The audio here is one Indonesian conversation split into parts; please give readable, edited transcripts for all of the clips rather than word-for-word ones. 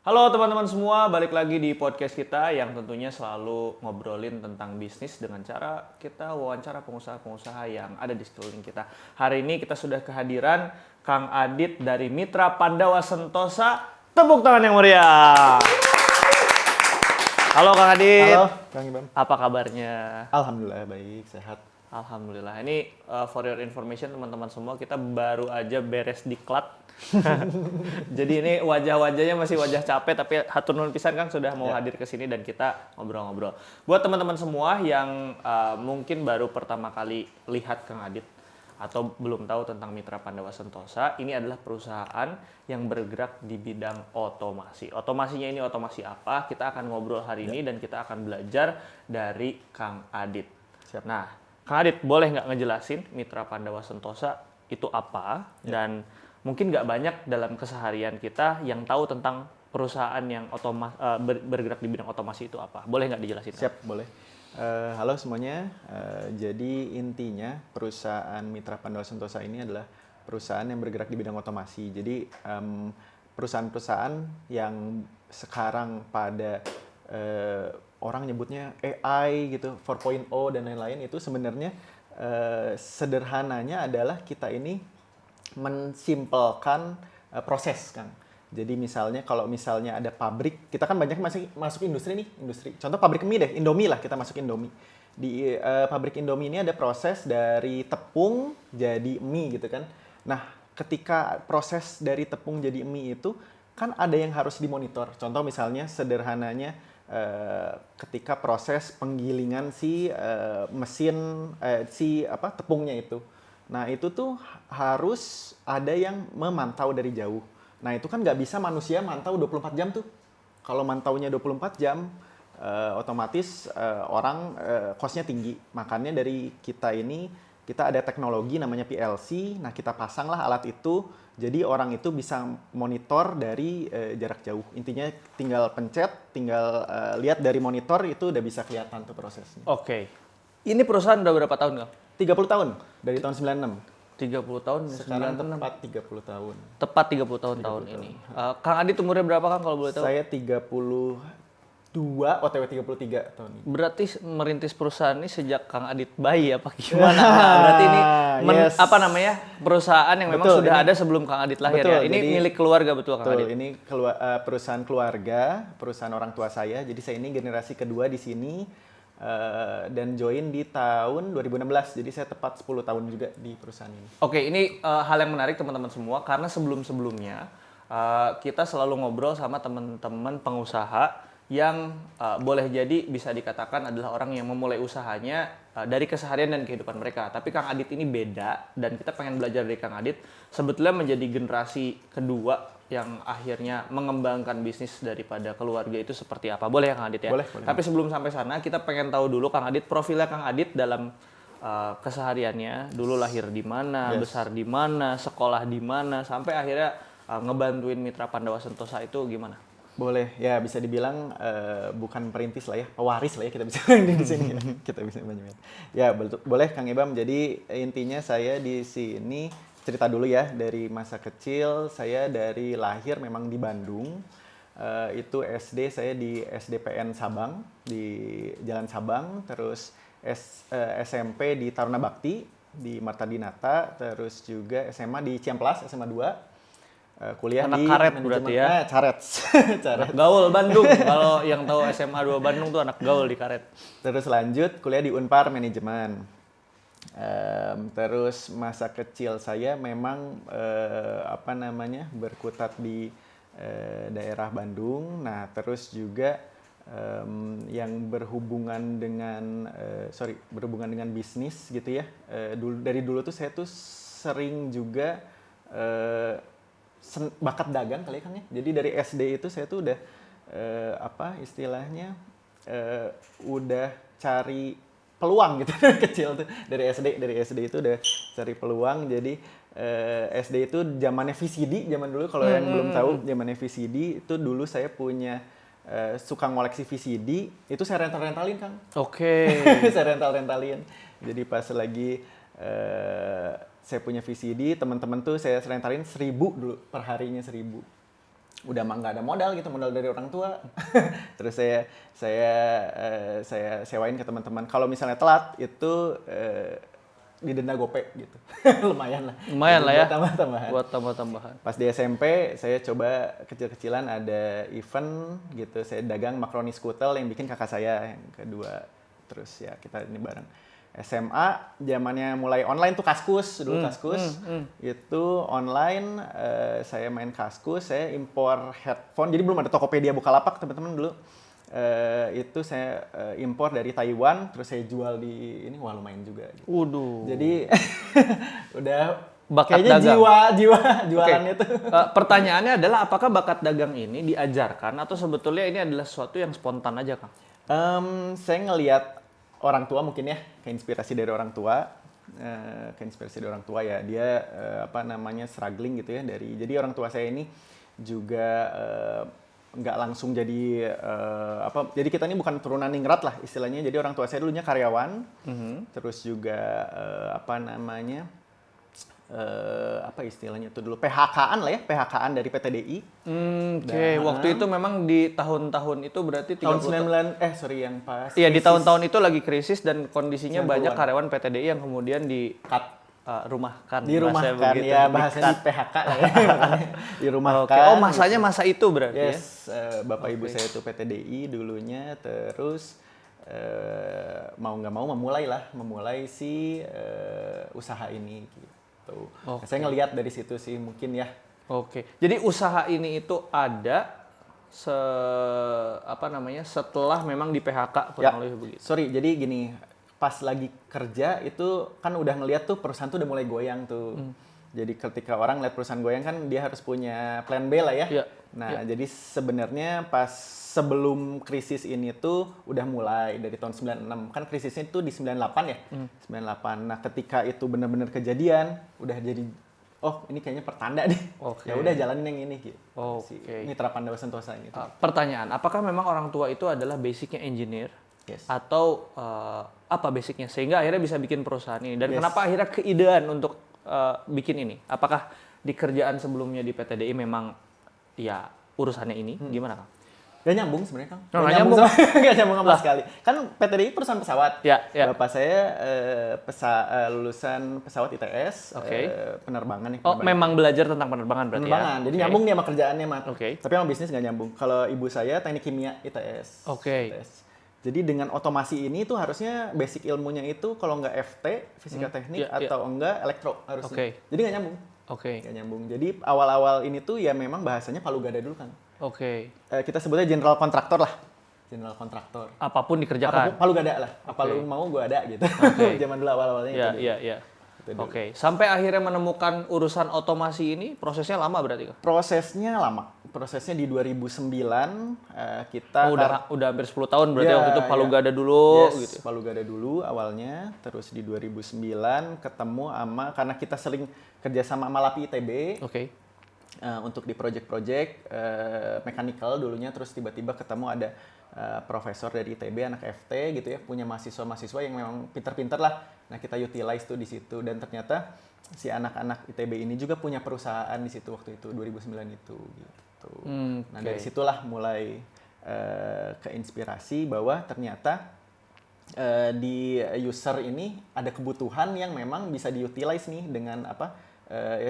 Halo teman-teman semua, balik lagi di podcast kita yang tentunya selalu ngobrolin tentang bisnis dengan cara kita wawancara pengusaha-pengusaha yang ada di sekeliling kita. Hari ini kita sudah kehadiran Kang Adit dari Mitra Pandawa Sentosa. Tepuk tangan yang meriah. Halo Kang Adit. Halo, Kang Ibam. Apa kabarnya? Alhamdulillah baik, sehat. Alhamdulillah. Ini for your information teman-teman semua, kita baru aja beres diklat. Jadi ini wajah-wajahnya masih wajah capek, tapi hatur nuhun pisan Kang sudah mau hadir ke sini dan kita ngobrol-ngobrol. Buat teman-teman semua yang mungkin baru pertama kali lihat Kang Adit atau belum tahu tentang Mitra Pandawa Sentosa, ini adalah perusahaan yang bergerak di bidang otomasi. Otomasinya ini otomasi apa? Kita akan ngobrol hari ini dan kita akan belajar dari Kang Adit. Siap. Nah, Kang Adit boleh nggak ngejelasin Mitra Pandawa Sentosa itu apa? Dan mungkin nggak banyak dalam keseharian kita yang tahu tentang perusahaan yang bergerak di bidang otomasi itu apa. Boleh nggak dijelasin? Siap, boleh. Halo semuanya, jadi intinya perusahaan Mitra Pandawa Sentosa ini adalah perusahaan yang bergerak di bidang otomasi. Jadi perusahaan-perusahaan yang sekarang pada orang nyebutnya AI gitu, 4.0 dan lain-lain itu sebenarnya sederhananya adalah kita ini mensimpelkan proses, Kang. Jadi misalnya kalau misalnya ada pabrik, kita kan banyak masuk industri nih, industri. Contoh pabrik mie deh, Indomie lah, kita masuk Indomie. Di pabrik Indomie ini ada proses dari tepung jadi mie gitu kan. Nah, ketika proses dari tepung jadi mie itu kan ada yang harus dimonitor. Contoh misalnya sederhananya ketika proses penggilingan mesin tepungnya itu. Nah, itu tuh harus ada yang memantau dari jauh. Nah, itu kan nggak bisa manusia mantau 24 jam tuh. Kalau mantaunya 24 jam, otomatis orang cost-nya tinggi. Makanya dari kita ini, kita ada teknologi namanya PLC. Nah, kita pasanglah alat itu, jadi orang itu bisa monitor dari jarak jauh. Intinya tinggal pencet, tinggal lihat dari monitor, itu udah bisa kelihatan tuh prosesnya. Oke. Ini perusahaan udah berapa tahun, Kang? 30 tahun, dari tahun 96. 30 tahun, Sekarang tepat 30 tahun. Tepat 30 tahun ini. Kang Adit umurnya berapa Kang kalau boleh tahu? Saya 32, OTW 33 tahun ini. Berarti merintis perusahaan ini sejak Kang Adit bayi apa gimana? Nah, berarti ini perusahaan yang memang sudah ada sebelum Kang Adit lahir ya. Ini milik keluarga betul Kang Adit? Ini perusahaan keluarga, perusahaan orang tua saya. Jadi saya ini generasi kedua di sini. Dan join di tahun 2016, jadi saya tepat 10 tahun juga di perusahaan ini. Oke, ini hal yang menarik teman-teman semua, karena sebelum-sebelumnya kita selalu ngobrol sama teman-teman pengusaha yang boleh jadi bisa dikatakan adalah orang yang memulai usahanya dari keseharian dan kehidupan mereka. Tapi Kang Adit ini beda, dan kita pengen belajar dari Kang Adit, sebetulnya menjadi generasi kedua yang akhirnya mengembangkan bisnis daripada keluarga itu seperti apa. Boleh ya Kang Adit ya? Boleh. Tapi sebelum sampai sana, kita pengen tahu dulu Kang Adit, profilnya Kang Adit dalam kesehariannya. Dulu lahir di mana, besar di mana, sekolah di mana, sampai akhirnya ngebantuin Mitra Pandawa Sentosa itu gimana? Boleh, ya bisa dibilang bukan perintis lah ya, pewaris lah ya kita bisa bilang di sini. Ya. Kita bisa banyak. Ya, boleh Kang Ibam. Jadi intinya saya di sini cerita dulu ya, dari masa kecil saya dari lahir memang di Bandung. Itu SD saya di SDPN Sabang, di Jalan Sabang, terus SMP di Taruna Bakti di Marta Dinata, terus juga SMA di Ciamplas, SMA 2. Kuliah anak di karet manajemen. Berarti ya? Caret. Anak gaul Bandung. Kalau yang tahu SMA 2 Bandung tuh anak gaul di karet. Terus lanjut kuliah di Unpar Manajemen. Terus masa kecil saya memang berkutat di daerah Bandung. Nah, terus juga yang berhubungan dengan bisnis gitu ya. Dari dulu tuh saya tuh sering juga bakat dagang kali ya Kang ya. Jadi dari SD itu saya tuh udah udah cari peluang gitu dari kecil tuh, dari SD itu udah cari peluang. Jadi SD itu zamannya VCD, zaman dulu kalau yang belum tahu, zamannya VCD itu dulu saya punya suka ngoleksi VCD, itu saya rentalin Kang. Oke. Saya rentalin. Jadi pas lagi saya punya VCD, teman-teman tuh saya rentalin 1.000 dulu, per harinya 1.000. udah mah nggak ada modal gitu, modal dari orang tua. Terus saya sewain ke teman-teman. Kalau misalnya telat itu didenda gope gitu. Lumayan lah. Lumayan Jadi lah ya. buat tambah-tambahan. Buat tambah-tambahan. Pas di SMP saya coba kecil-kecilan ada event gitu. Saya dagang makaroni skutel yang bikin kakak saya yang kedua. Terus ya kita ini bareng. SMA zamannya mulai online tuh Kaskus dulu Kaskus itu online saya main Kaskus, saya impor headphone, jadi belum ada Tokopedia Bukalapak teman-teman dulu. Itu saya impor dari Taiwan, terus saya jual di ini, wah lumayan juga gitu. Waduh. Jadi udah Bakat kayaknya dagang. jiwa jualannya tuh. Pertanyaannya adalah apakah bakat dagang ini diajarkan atau sebetulnya ini adalah sesuatu yang spontan aja, Kang? Saya ngelihat orang tua mungkin ya, keinspirasi dari orang tua, ya dia apa namanya struggling gitu ya jadi orang tua saya ini juga nggak langsung jadi jadi kita ini bukan turunan ningrat lah istilahnya, jadi orang tua saya dulunya karyawan, terus juga apa namanya apa istilahnya itu dulu PHK-an lah ya, PHK-an dari PTDI. Oke, waktu itu memang di tahun-tahun itu berarti 30 tahun 9 yang pas. Iya, di krisis. tahun-tahun itu lagi krisis dan kondisinya 90-an. banyak karyawan PTDI yang kemudian Cut. rumahkan. Dirumahkan begitu. ya, bahasanya di PHK lah ya. Dirumahkan. Oke. Oh, masanya masa itu berarti ya? Yes, bapak ibu saya itu PTDI dulunya, terus mau nggak mau memulai si usaha ini gitu. Oke. Saya ngelihat dari situ sih mungkin ya. Oke. Jadi usaha ini itu ada setelah memang di PHK kurang lebih begitu. Sorry, jadi gini, pas lagi kerja itu kan udah ngelihat tuh perusahaan tuh udah mulai goyang tuh. Jadi ketika orang lihat perusahaan goyang kan dia harus punya plan B lah ya. Iya. Nah, jadi sebenarnya pas sebelum krisis ini tuh udah mulai dari tahun 96. Kan krisisnya itu di 98 ya. 98. Nah, ketika itu benar-benar kejadian, udah jadi oh, ini kayaknya pertanda nih. Oke. Ya udah jalanin yang ini gitu. Oke. Mitra Pandawa Sentosa ini. Pertanyaan, apakah memang orang tua itu adalah basicnya engineer? Yes. Atau apa basicnya sehingga akhirnya bisa bikin perusahaan ini? Dan Yes. kenapa akhirnya keidean untuk bikin ini? Apakah di kerjaan sebelumnya di PTDI memang ya urusannya ini? Gimana, Kang? Gak nyambung sebenarnya, Kang. Oh, nggak nyambung. Gak nyambung sama sekali. Kan PTDI perusahaan pesawat. Ya. Bapak saya lulusan pesawat ITS, Oke. penerbangan nih. Oh, memang belajar tentang penerbangan berarti penerbangan. ya? Jadi Oke. nyambung nih sama kerjaannya, Mat. Oke. Tapi sama bisnis nggak nyambung. Kalau ibu saya teknik kimia ITS. Oke. ITS. Jadi dengan otomasi ini tuh harusnya basic ilmunya itu kalau nggak FT, fisika teknik, Iya, iya. atau enggak elektro harusnya. Oke. Jadi nggak nyambung. Oke. Nggak nyambung. Jadi awal-awal ini tuh ya memang bahasanya palu gada dulu, Kang. Oke. Kita sebutnya general kontraktor lah. General kontraktor. Apapun Apapun, dikerjakan. palu gada lah. Apa Oke. lu mau gue ada gitu. Oke. Zaman dulu awal-awalnya Iya, itu. iya. Itu dulu. Oke. Sampai akhirnya menemukan urusan otomasi ini, prosesnya lama berarti, Kang? Prosesnya lama. Prosesnya di 2009 kita Oh, udah hampir 10 tahun berarti Ya, waktu itu Palu ya. Gada dulu Yes, gitu. Palu Gada dulu awalnya, terus di 2009 ketemu sama, karena kita sering kerjasama sama LAPI ITB Oke. untuk di project-project mechanical dulunya, terus tiba-tiba ketemu ada profesor dari ITB, anak FT gitu ya, punya mahasiswa-mahasiswa yang memang pinter-pinter lah. Nah, kita utilize tuh di situ, dan ternyata si anak-anak ITB ini juga punya perusahaan di situ waktu itu 2009 itu gitu. Nah, dari situlah mulai keinspirasi bahwa ternyata di user ini ada kebutuhan yang memang bisa diutilize nih dengan apa?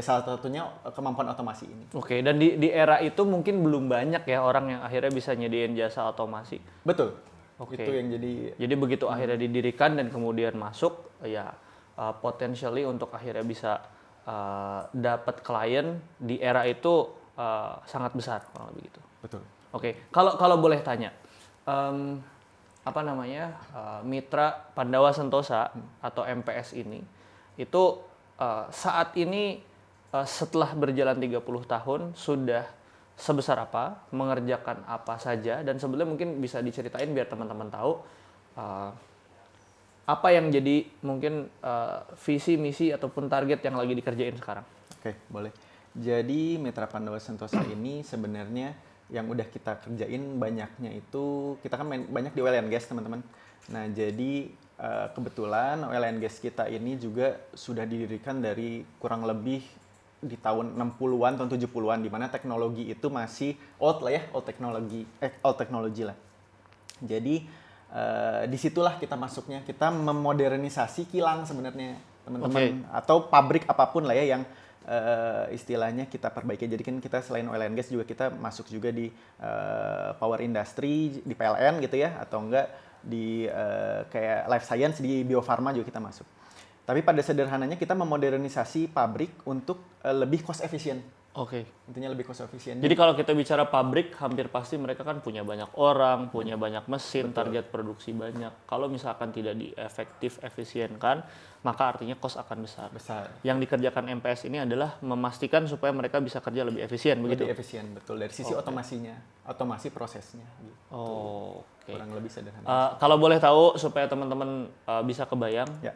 Salah satunya kemampuan otomasi ini. Oke, dan di era itu mungkin belum banyak ya orang yang akhirnya bisa nyediain jasa otomasi. Betul. Oke. Itu yang jadi. Jadi begitu akhirnya didirikan dan kemudian masuk, ya potentially untuk akhirnya bisa dapat klien di era itu sangat besar kurang lebih gitu. Betul. Oke, kalau boleh tanya, Mitra Pandawa Sentosa atau MPS ini itu saat ini setelah berjalan 30 tahun sudah sebesar apa, mengerjakan apa saja, dan sebelumnya mungkin bisa diceritain biar teman-teman tahu apa yang jadi mungkin visi, misi ataupun target yang lagi dikerjain sekarang. Oke, boleh. Jadi Mitra Pandawa Sentosa ini sebenarnya yang udah kita kerjain banyaknya itu, kita kan banyak di oil and gas, teman-teman. Nah, jadi kebetulan oil and gas kita ini juga sudah didirikan dari kurang lebih di tahun 60-an, tahun 70-an, di mana teknologi itu masih old lah ya, old technology lah. Jadi disitulah kita masuknya, kita memodernisasi kilang sebenarnya teman-teman, atau pabrik apapun lah ya yang istilahnya kita perbaiki. Jadi kan kita selain oil and gas juga kita masuk juga di power industry, di PLN gitu ya, atau enggak di kayak life science, di bio farma juga kita masuk. Tapi pada sederhananya kita memodernisasi pabrik untuk lebih cost efficient. Oke. Intinya lebih cost efficient. Jadi kalau kita bicara pabrik, hampir pasti mereka kan punya banyak orang, punya banyak mesin, target produksi banyak. Kalau misalkan tidak efisienkan, maka artinya cost akan besar. Yang dikerjakan MPS ini adalah memastikan supaya mereka bisa kerja lebih efisien, begitu? Lebih efisien, betul. Dari sisi otomasinya, otomasi prosesnya. Gitu. Oke. Kurang lebih sederhana. Kalau boleh tahu supaya teman-teman bisa kebayang, Ya.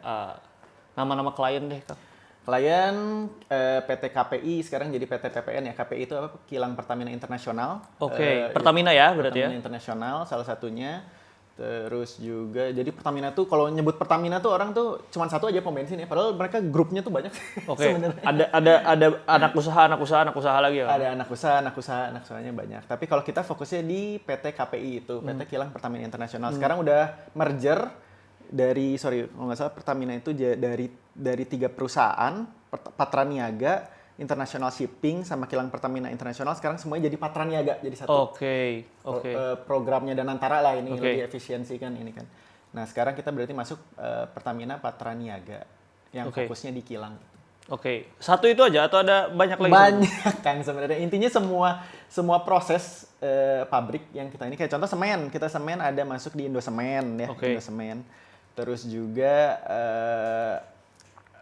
nama-nama klien deh, Kak. Klien PT KPI sekarang jadi PT PPN ya. KPI itu apa? Kilang Pertamina Internasional. Oke, Pertamina ya berarti Pertamina Internasional salah satunya. Terus juga jadi Pertamina tuh kalau nyebut Pertamina tuh orang tuh cuma satu aja pom bensin ya. Padahal mereka grupnya tuh banyak. Oke. Ada anak usaha lagi ya? Ada anak usahanya banyak. Tapi kalau kita fokusnya di PT KPI itu, PT Kilang Pertamina Internasional. Sekarang udah merger kalau nggak salah Pertamina itu dari 3 perusahaan, Patraniaga, International Shipping, sama Kilang Pertamina Internasional, sekarang semuanya jadi Patraniaga, jadi satu. Oke. Programnya Danantara lah ini, lebih efisiensi kan ini kan. Nah sekarang kita berarti masuk Pertamina Patraniaga, yang fokusnya di kilang. Oke, satu itu aja atau ada banyak lagi? Banyak kan sebenarnya. Intinya semua proses pabrik yang kita ini, kayak contoh semen, kita semen ada masuk di Indosemen ya, Indosemen. Terus juga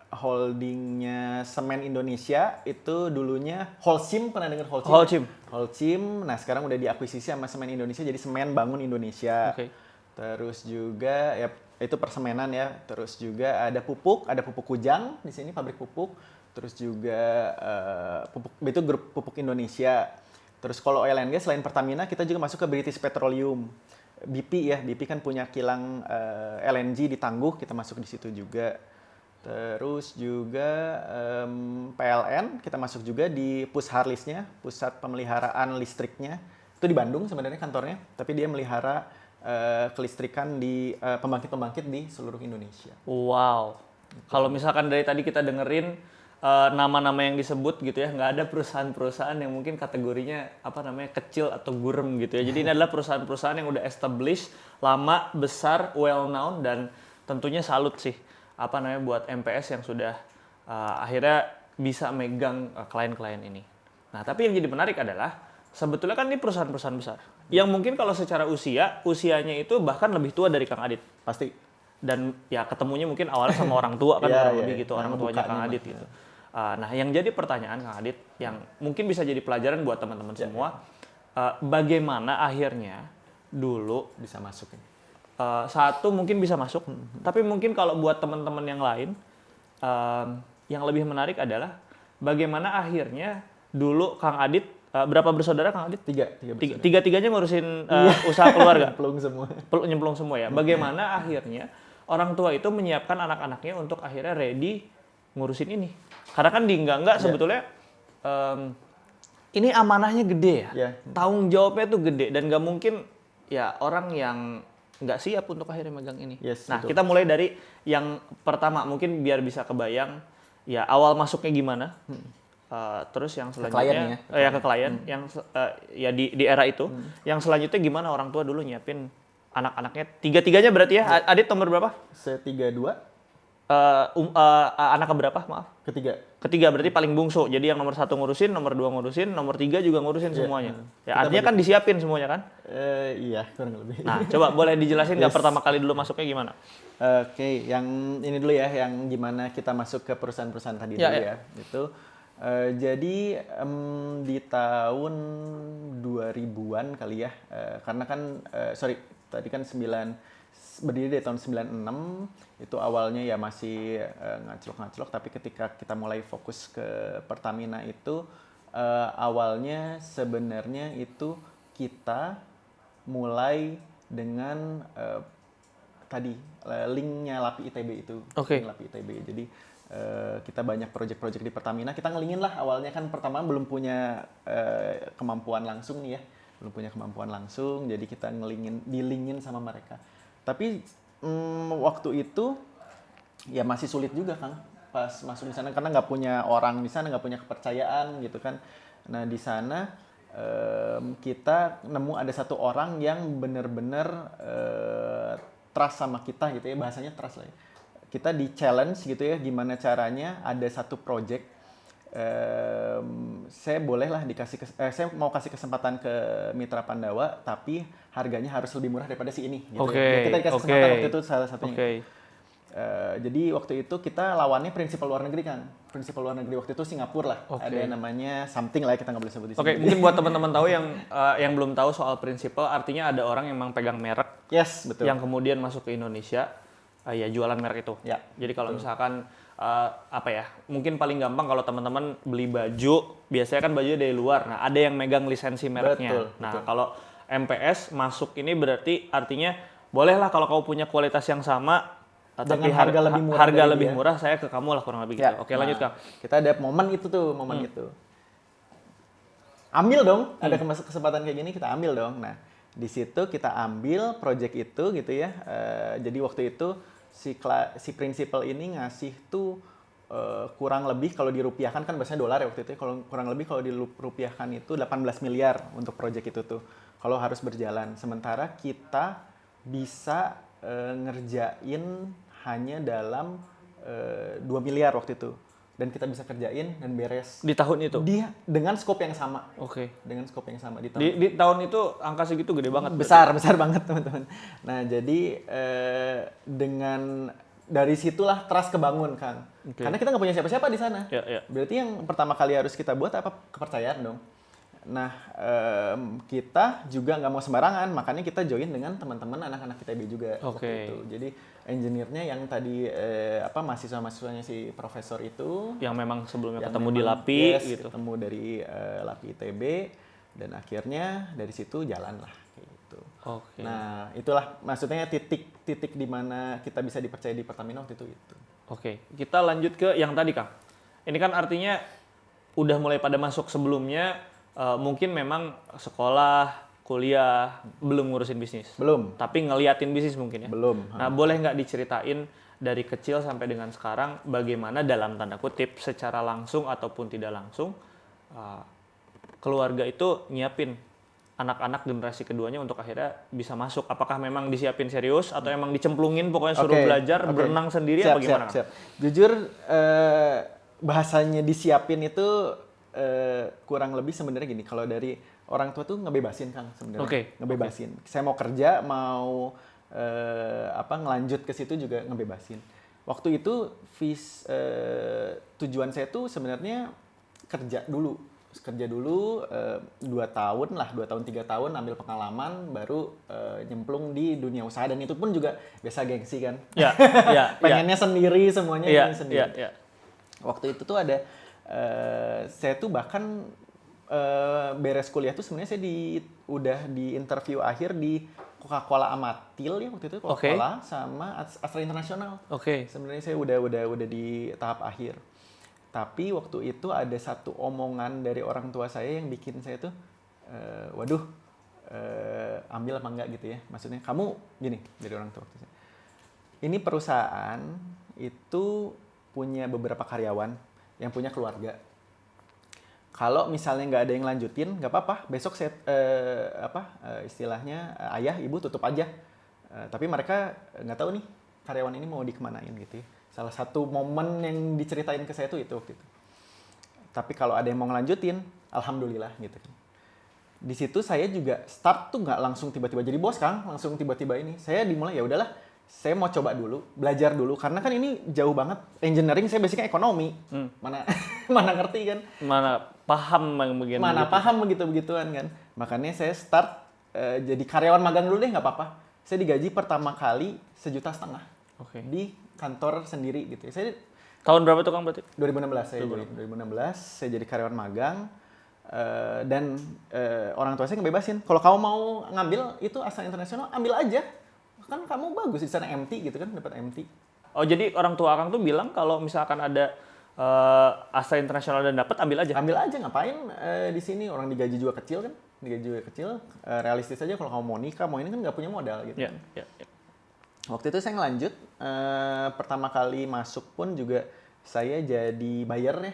holdingnya Semen Indonesia itu dulunya Holcim, pernah dengar Holcim? Holcim. Nah sekarang udah diakuisisi sama Semen Indonesia jadi Semen Bangun Indonesia. Terus juga ya itu persemenan ya. Terus juga ada pupuk Kujang di sini, pabrik pupuk. Terus juga pupuk itu grup Pupuk Indonesia. Terus kalau oil and gas selain Pertamina kita juga masuk ke British Petroleum. BP kan punya kilang LNG di Tangguh, kita masuk di situ juga. Terus juga PLN, kita masuk juga di Pusharlisnya, Pusat Pemeliharaan Listriknya. Itu di Bandung sebenarnya kantornya, tapi dia melihara kelistrikan di pembangkit-pembangkit di seluruh Indonesia. Wow. Kalau misalkan dari tadi kita dengerin nama-nama yang disebut gitu ya, nggak ada perusahaan-perusahaan yang mungkin kategorinya kecil atau gurem gitu ya. Jadi ini adalah perusahaan-perusahaan yang udah established, lama, besar, well known, dan tentunya salut sih buat MPS yang sudah akhirnya bisa megang klien-klien ini. Nah tapi yang jadi menarik adalah sebetulnya kan ini perusahaan-perusahaan besar yang mungkin kalau secara usianya itu bahkan lebih tua dari Kang Adit. Pasti. Dan ya ketemunya mungkin awalnya sama orang tua kan, kurang lebih gitu, orang tuanya Kang Adit gitu. Nah yang jadi pertanyaan Kang Adit yang mungkin bisa jadi pelajaran buat teman-teman semua, bagaimana akhirnya dulu bisa masuk ini. Satu mungkin bisa masuk, tapi mungkin kalau buat teman-teman yang lain yang lebih menarik adalah bagaimana akhirnya dulu Kang Adit, berapa bersaudara Kang Adit? Tiga-tiganya ngurusin usaha keluarga. Nyemplung semua ya. Bagaimana akhirnya orang tua itu menyiapkan anak-anaknya untuk akhirnya ready ngurusin ini? Karena kan di enggak sebetulnya ini amanahnya gede ya. Tanggung jawabnya tuh gede dan nggak mungkin ya orang yang nggak siap untuk akhirnya megang ini. Nah, betul. Kita mulai dari yang pertama, mungkin biar bisa kebayang ya awal masuknya gimana. Terus yang selanjutnya ke klien yang ya di era itu. Yang selanjutnya gimana orang tua dulu nyiapin anak-anaknya. Tiga-tiganya berarti ya. Adit nomor berapa? Saya 32. Anak keberapa? Maaf. Ketiga berarti paling bungsu. Jadi yang nomor 1 ngurusin, nomor 2 ngurusin, nomor 3 juga ngurusin semuanya. Ya artinya kan disiapin semuanya kan? Iya, kurang lebih. Nah, coba boleh dijelasin nggak pertama kali dulu masuknya gimana? Oke, yang ini dulu ya, yang gimana kita masuk ke perusahaan-perusahaan tadi dulu ya. Itu jadi di tahun 2000-an kali ya. Karena kan tadi kan berdiri dari tahun 96, itu awalnya ya masih ngaclok-ngaclok, tapi ketika kita mulai fokus ke Pertamina itu awalnya sebenarnya itu kita mulai dengan tadi linknya LAPI ITB itu. Oke. LAPI ITB. Jadi kita banyak project-project di Pertamina. Kita ngelingin lah, awalnya kan pertama belum punya kemampuan langsung nih ya, belum punya kemampuan langsung, jadi kita dilingin sama mereka. Tapi waktu itu ya masih sulit juga Kang, pas masuk di sana karena nggak punya orang di sana, nggak punya kepercayaan gitu kan. Nah di sana kita nemu ada satu orang yang benar-benar trust sama kita gitu ya, bahasanya trust lah ya. Kita di challenge gitu ya, gimana caranya ada satu project, saya bolehlah saya mau kasih kesempatan ke Mitra Pandawa, tapi harganya harus lebih murah daripada si ini. Gitu ya. Kita dikasih kesempatan waktu itu salah satunya. Jadi waktu itu kita lawannya prinsipal luar negeri kan. Prinsipal luar negeri waktu itu Singapura lah. Ada namanya something lah, kita nggak boleh sebut di sini. Mungkin buat teman-teman tahu yang belum tahu soal prinsipal, artinya ada orang yang memang pegang merek. Yes, betul. Yang kemudian masuk ke Indonesia. Ya jualan merek itu. Ya, jadi kalau misalkan mungkin paling gampang kalau teman-teman beli baju, biasanya kan bajunya dari luar. Nah, ada yang megang lisensi mereknya. Betul. Kalau MPS masuk ini berarti artinya bolehlah kalau kamu punya kualitas yang sama dengan harga lebih murah, saya ke kamu lah kurang lebih gitu. Oke, lanjut Kang. Kita ada momen itu. Ambil dong, ada kesempatan kayak gini kita ambil dong. Nah, di situ kita ambil project itu gitu ya. Jadi waktu itu si prinsipal ini ngasih tuh kurang lebih kalau dirupiahkan kan biasanya dolar ya waktu itu. Kalau kurang lebih kalau dirupiahkan itu 18 miliar untuk project itu tuh. Kalau harus berjalan. Sementara kita bisa ngerjain hanya dalam 2 miliar waktu itu. Dan kita bisa kerjain dan beres. Di tahun itu? Dengan scope yang sama. Oke. Dengan scope yang sama. Di tahun itu angka segitu gede banget? Besar banget teman-teman. Nah jadi dengan dari situlah trust kebangun Kang. Karena kita nggak punya siapa-siapa di sana. Berarti yang pertama kali harus kita buat apa? Kepercayaan dong. Nah kita juga nggak mau sembarangan, makanya kita join dengan teman-teman anak-anak ITB juga. Waktu itu. Jadi engineer-nya yang tadi mahasiswa-mahasiswanya si profesor itu yang memang sebelumnya ketemu di LAPI gitu. Ketemu dari LAPI ITB dan akhirnya dari situ jalan lah kayak gitu. Nah, itulah maksudnya titik di mana kita bisa dipercaya di Pertamina waktu itu. Kita lanjut ke yang tadi Kang. Ini kan artinya udah mulai pada masuk sebelumnya mungkin memang sekolah kuliah belum ngurusin bisnis. Belum. Tapi ngeliatin bisnis mungkin ya. Belum. Nah, boleh nggak diceritain dari kecil sampai dengan sekarang bagaimana dalam tanda kutip secara langsung ataupun tidak langsung keluarga itu nyiapin anak-anak generasi keduanya untuk akhirnya bisa masuk. Apakah memang disiapin serius atau emang dicemplungin pokoknya suruh belajar berenang sendiri apa gimana? Siap. Jujur bahasanya disiapin itu kurang lebih sebenarnya gini, kalau dari orang tua tuh ngebebasin Kang sebenarnya. Ngebebasin. Saya mau kerja, mau ngelanjut ke situ juga ngebebasin. Waktu itu tujuan saya tuh sebenarnya kerja dulu 2 tahun, 3 tahun ambil pengalaman baru nyemplung di dunia usaha, dan itu pun juga biasa gengsi kan. Pengennya sendiri semuanya sendiri. Waktu itu tuh ada saya tuh bahkan beres kuliah tuh sebenarnya saya udah di interview akhir di Coca-Cola Amatil ya waktu itu, Coca-Cola sama Astra International. Sebenarnya saya udah di tahap akhir. Tapi waktu itu ada satu omongan dari orang tua saya yang bikin saya tuh ambil apa enggak gitu ya. Maksudnya kamu gini, dari orang tua waktu itu. Ini perusahaan itu punya beberapa karyawan yang punya keluarga. Kalau misalnya nggak ada yang lanjutin, nggak apa-apa. Besok saya istilahnya ayah, ibu tutup aja. Tapi mereka nggak tahu nih karyawan ini mau dikemanain gitu ya. Salah satu momen yang diceritain ke saya tuh itu waktu itu. Tapi kalau ada yang mau ngelanjutin, alhamdulillah gitu. Di situ saya juga start tuh nggak langsung tiba-tiba jadi bos Kang, langsung tiba-tiba ini. Saya dimulai ya udahlah. Saya mau coba dulu, belajar dulu, karena kan ini jauh banget. Engineering saya basicnya ekonomi, mana ngerti kan? Mana paham begituan kan? Makanya saya start jadi karyawan magang dulu deh, nggak apa-apa. Saya digaji pertama kali 1,5 juta di kantor sendiri gitu. Saya tahun berapa tuh Kang berarti? 2016 saya join. 2016 saya jadi karyawan magang. Dan orang tua saya ngebebasin. Kalau kamu mau ngambil itu Astra International, ambil aja. Kan kamu bagus di sana MT gitu kan, dapat MT. Oh jadi orang tua Akang tuh bilang kalau misalkan ada Astra Internasional dan dapat ambil aja. Ambil aja, ngapain di sini, orang digaji juga kecil kan, realistis aja kalau kamu mau nikah, mau ini kan nggak punya modal gitu. Ya, ya, ya. Waktu itu saya ngelanjut, pertama kali masuk pun juga saya jadi buyer ya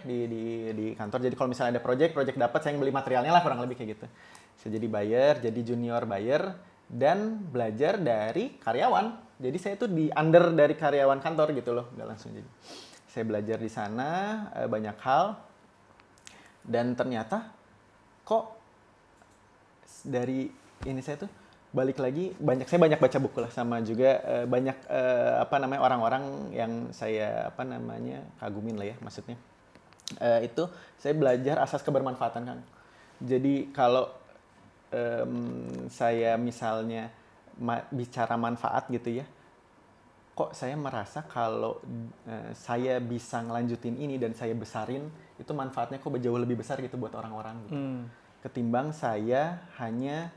di kantor. Jadi kalau misalnya ada project dapat, saya yang beli materialnya lah, kurang lebih kayak gitu. Saya jadi buyer, jadi junior buyer, dan belajar dari karyawan. Jadi saya tuh di under dari karyawan kantor gitu loh, nggak langsung jadi. Saya belajar di sana banyak hal, dan ternyata kok dari ini saya tuh balik lagi saya banyak baca buku lah, sama juga banyak orang-orang yang saya kagumin lah ya, maksudnya itu saya belajar asas kebermanfaatan kan. Jadi kalau saya misalnya bicara manfaat gitu ya, kok saya merasa kalau saya bisa ngelanjutin ini dan saya besarin, itu manfaatnya kok jauh lebih besar gitu buat orang-orang gitu. Ketimbang saya hanya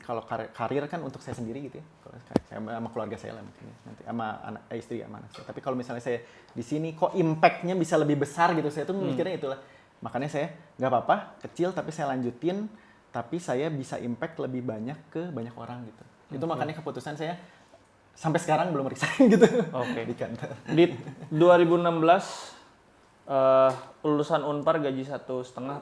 kalau karir kan untuk saya sendiri gitu ya, kalau sama keluarga saya lah mungkin ya, nanti sama istri sama anak saya. Tapi kalau misalnya saya di sini kok impact-nya bisa lebih besar gitu, saya tuh mikirnya itulah. Makanya saya nggak apa-apa kecil tapi saya lanjutin, tapi saya bisa impact lebih banyak ke banyak orang gitu. Itu makanya keputusan saya sampai sekarang belum resign gitu. Di kantor. Di 2016 lulusan Unpar gaji 1,5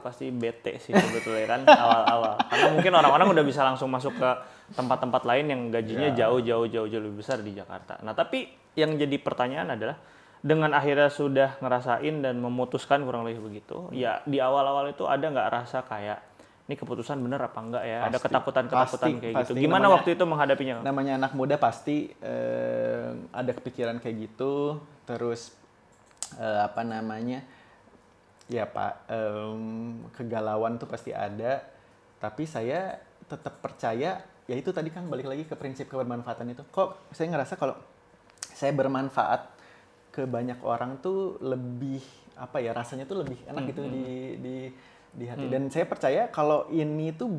pasti bete sih sebetulnya kan awal-awal. Karena mungkin orang-orang udah bisa langsung masuk ke tempat-tempat lain yang gajinya jauh lebih besar di Jakarta. Nah, tapi yang jadi pertanyaan adalah dengan akhirnya sudah ngerasain dan memutuskan kurang lebih begitu, ya di awal-awal itu ada nggak rasa kayak ini keputusan bener apa enggak ya? Ada ketakutan-ketakutan kayak gitu. Gimana waktu itu menghadapinya? Namanya anak muda pasti ada kepikiran kayak gitu. Terus ya Pak, kegalauan tuh pasti ada. Tapi saya tetap percaya, ya itu tadi kan balik lagi ke prinsip kebermanfaatan itu. Kok saya ngerasa kalau saya bermanfaat ke banyak orang tuh lebih rasanya tuh lebih enak gitu di hati. Dan saya percaya kalau ini tuh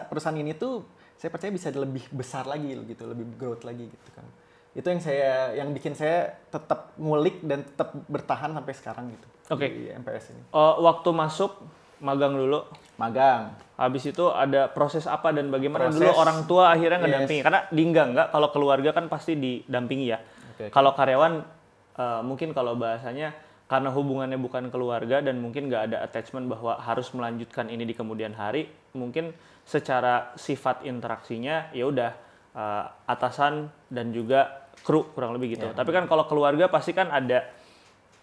perusahaan ini tuh saya percaya bisa lebih besar lagi gitu, lebih growth lagi gitu kan. Itu yang bikin saya tetap ngulik dan tetap bertahan sampai sekarang gitu. Di MPS ini. Waktu masuk magang dulu. Magang. Habis itu ada proses apa dan bagaimana dulu orang tua akhirnya ngedampingi? Karena enggak kalau keluarga kan pasti didampingi ya. Kalau karyawan mungkin kalau bahasanya karena hubungannya bukan keluarga dan mungkin nggak ada attachment bahwa harus melanjutkan ini di kemudian hari, mungkin secara sifat interaksinya ya udah atasan dan juga kru kurang lebih gitu. Tapi kan kalau keluarga pasti kan ada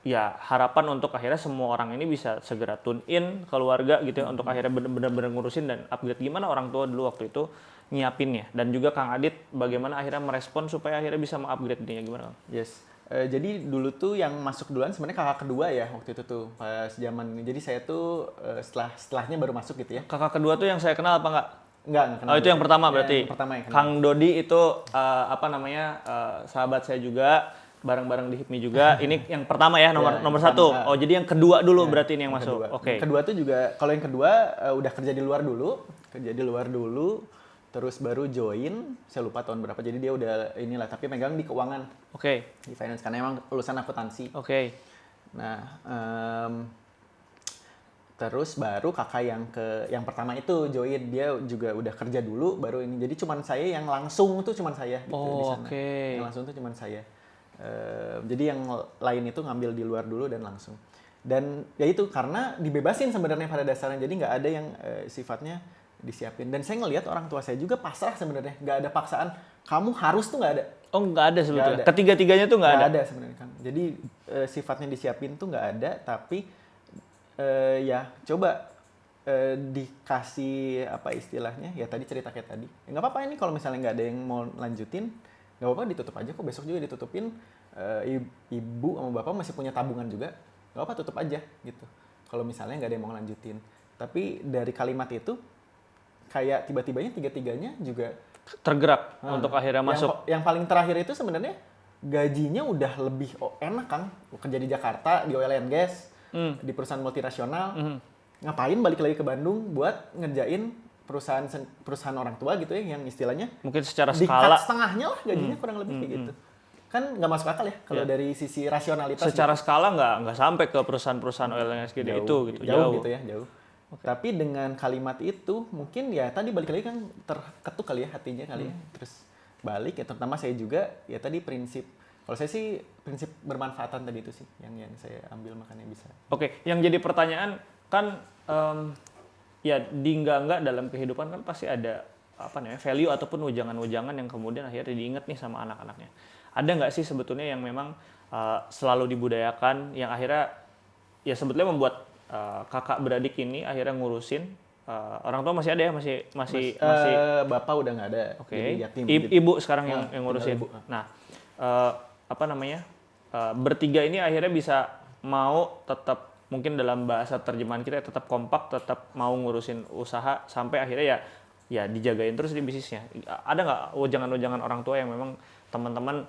ya harapan untuk akhirnya semua orang ini bisa segera tune in keluarga gitu ya, untuk akhirnya benar-benar ngurusin dan upgrade. Gimana orang tua dulu waktu itu nyiapinnya, dan juga Kang Adit bagaimana akhirnya merespon supaya akhirnya bisa mengupgrade dirinya, gimana Kang? Yes. Jadi dulu tuh yang masuk duluan sebenarnya kakak kedua ya waktu itu tuh pas zaman. Jadi saya tuh setelahnya baru masuk gitu ya. Kakak kedua tuh yang saya kenal apa enggak? Enggak kenal. Oh itu yang pertama berarti. Yang pertama yang kenal. Kang Dodi itu sahabat saya juga, bareng-bareng di HIPMI juga. Ini yang pertama ya, nomor satu. Oh jadi yang kedua dulu berarti ini yang masuk. Oke. Yang kedua tuh juga, kalau yang kedua udah kerja di luar dulu, terus baru join, saya lupa tahun berapa. Jadi dia udah inilah, tapi megang di keuangan. Di finance karena emang lulusan akuntansi. Nah, terus baru kakak yang pertama itu join, dia juga udah kerja dulu baru ini. Jadi cuman saya yang langsung tuh cuman saya gitu di sana. Yang langsung tuh cuman saya. Jadi yang lain itu ngambil di luar dulu dan langsung. Dan ya itu karena dibebasin sebenarnya pada dasarnya. Jadi nggak ada yang sifatnya disiapin. Dan saya ngelihat orang tua saya juga pasrah sebenarnya, nggak ada paksaan. Kamu harus tuh nggak ada. Oh nggak ada sebetulnya. Ketiga-tiganya tuh nggak ada sebenarnya kan. Jadi sifatnya disiapin tuh nggak ada, tapi ya coba dikasih apa istilahnya, ya tadi cerita kayak tadi. Ya, nggak apa-apa ini kalau misalnya nggak ada yang mau lanjutin, nggak apa-apa ditutup aja kok, besok juga ditutupin. Ibu sama bapak masih punya tabungan juga, nggak apa-apa tutup aja gitu. Kalau misalnya nggak ada yang mau lanjutin. Tapi dari kalimat itu kayak tiba-tibanya tiga-tiganya juga tergerak untuk akhirnya masuk. Yang paling terakhir itu sebenarnya gajinya udah lebih enak Kang. Kerja di Jakarta di oil and gas, di perusahaan multinasional. Ngapain balik lagi ke Bandung buat ngerjain perusahaan orang tua gitu ya, yang istilahnya Mungkin secara di-cut skala, setengahnya lah gajinya kurang lebih kayak gitu. Kan nggak masuk akal ya kalau dari sisi rasionalitas. secara skala nggak sampai ke perusahaan-perusahaan oil and gas gede itu gitu, jauh gitu ya, jauh. Tapi dengan kalimat itu mungkin ya tadi balik lagi kan terketuk kali ya hatinya kali ya. Terus balik ya, terutama saya juga ya tadi prinsip, kalau saya sih prinsip bermanfaatan tadi itu sih yang saya ambil, makanya bisa. Oke, yang jadi pertanyaan kan ya di enggak dalam kehidupan kan pasti ada apa namanya value ataupun wejangan-wejangan yang kemudian akhirnya diingat nih sama anak-anaknya. Ada nggak sih sebetulnya yang memang selalu dibudayakan yang akhirnya ya sebetulnya membuat kakak beradik ini akhirnya ngurusin orang tua masih ada ya, masih bapak udah nggak ada. Oke. Jadi yatim. Ibu sekarang yang ngurusin. Ibu. Nah, apa namanya? Bertiga ini akhirnya bisa mau tetap, mungkin dalam bahasa terjemahan kita tetap kompak, tetap mau ngurusin usaha sampai akhirnya ya dijagain terus di bisnisnya. Ada nggak wejangan-wejangan orang tua yang memang teman-teman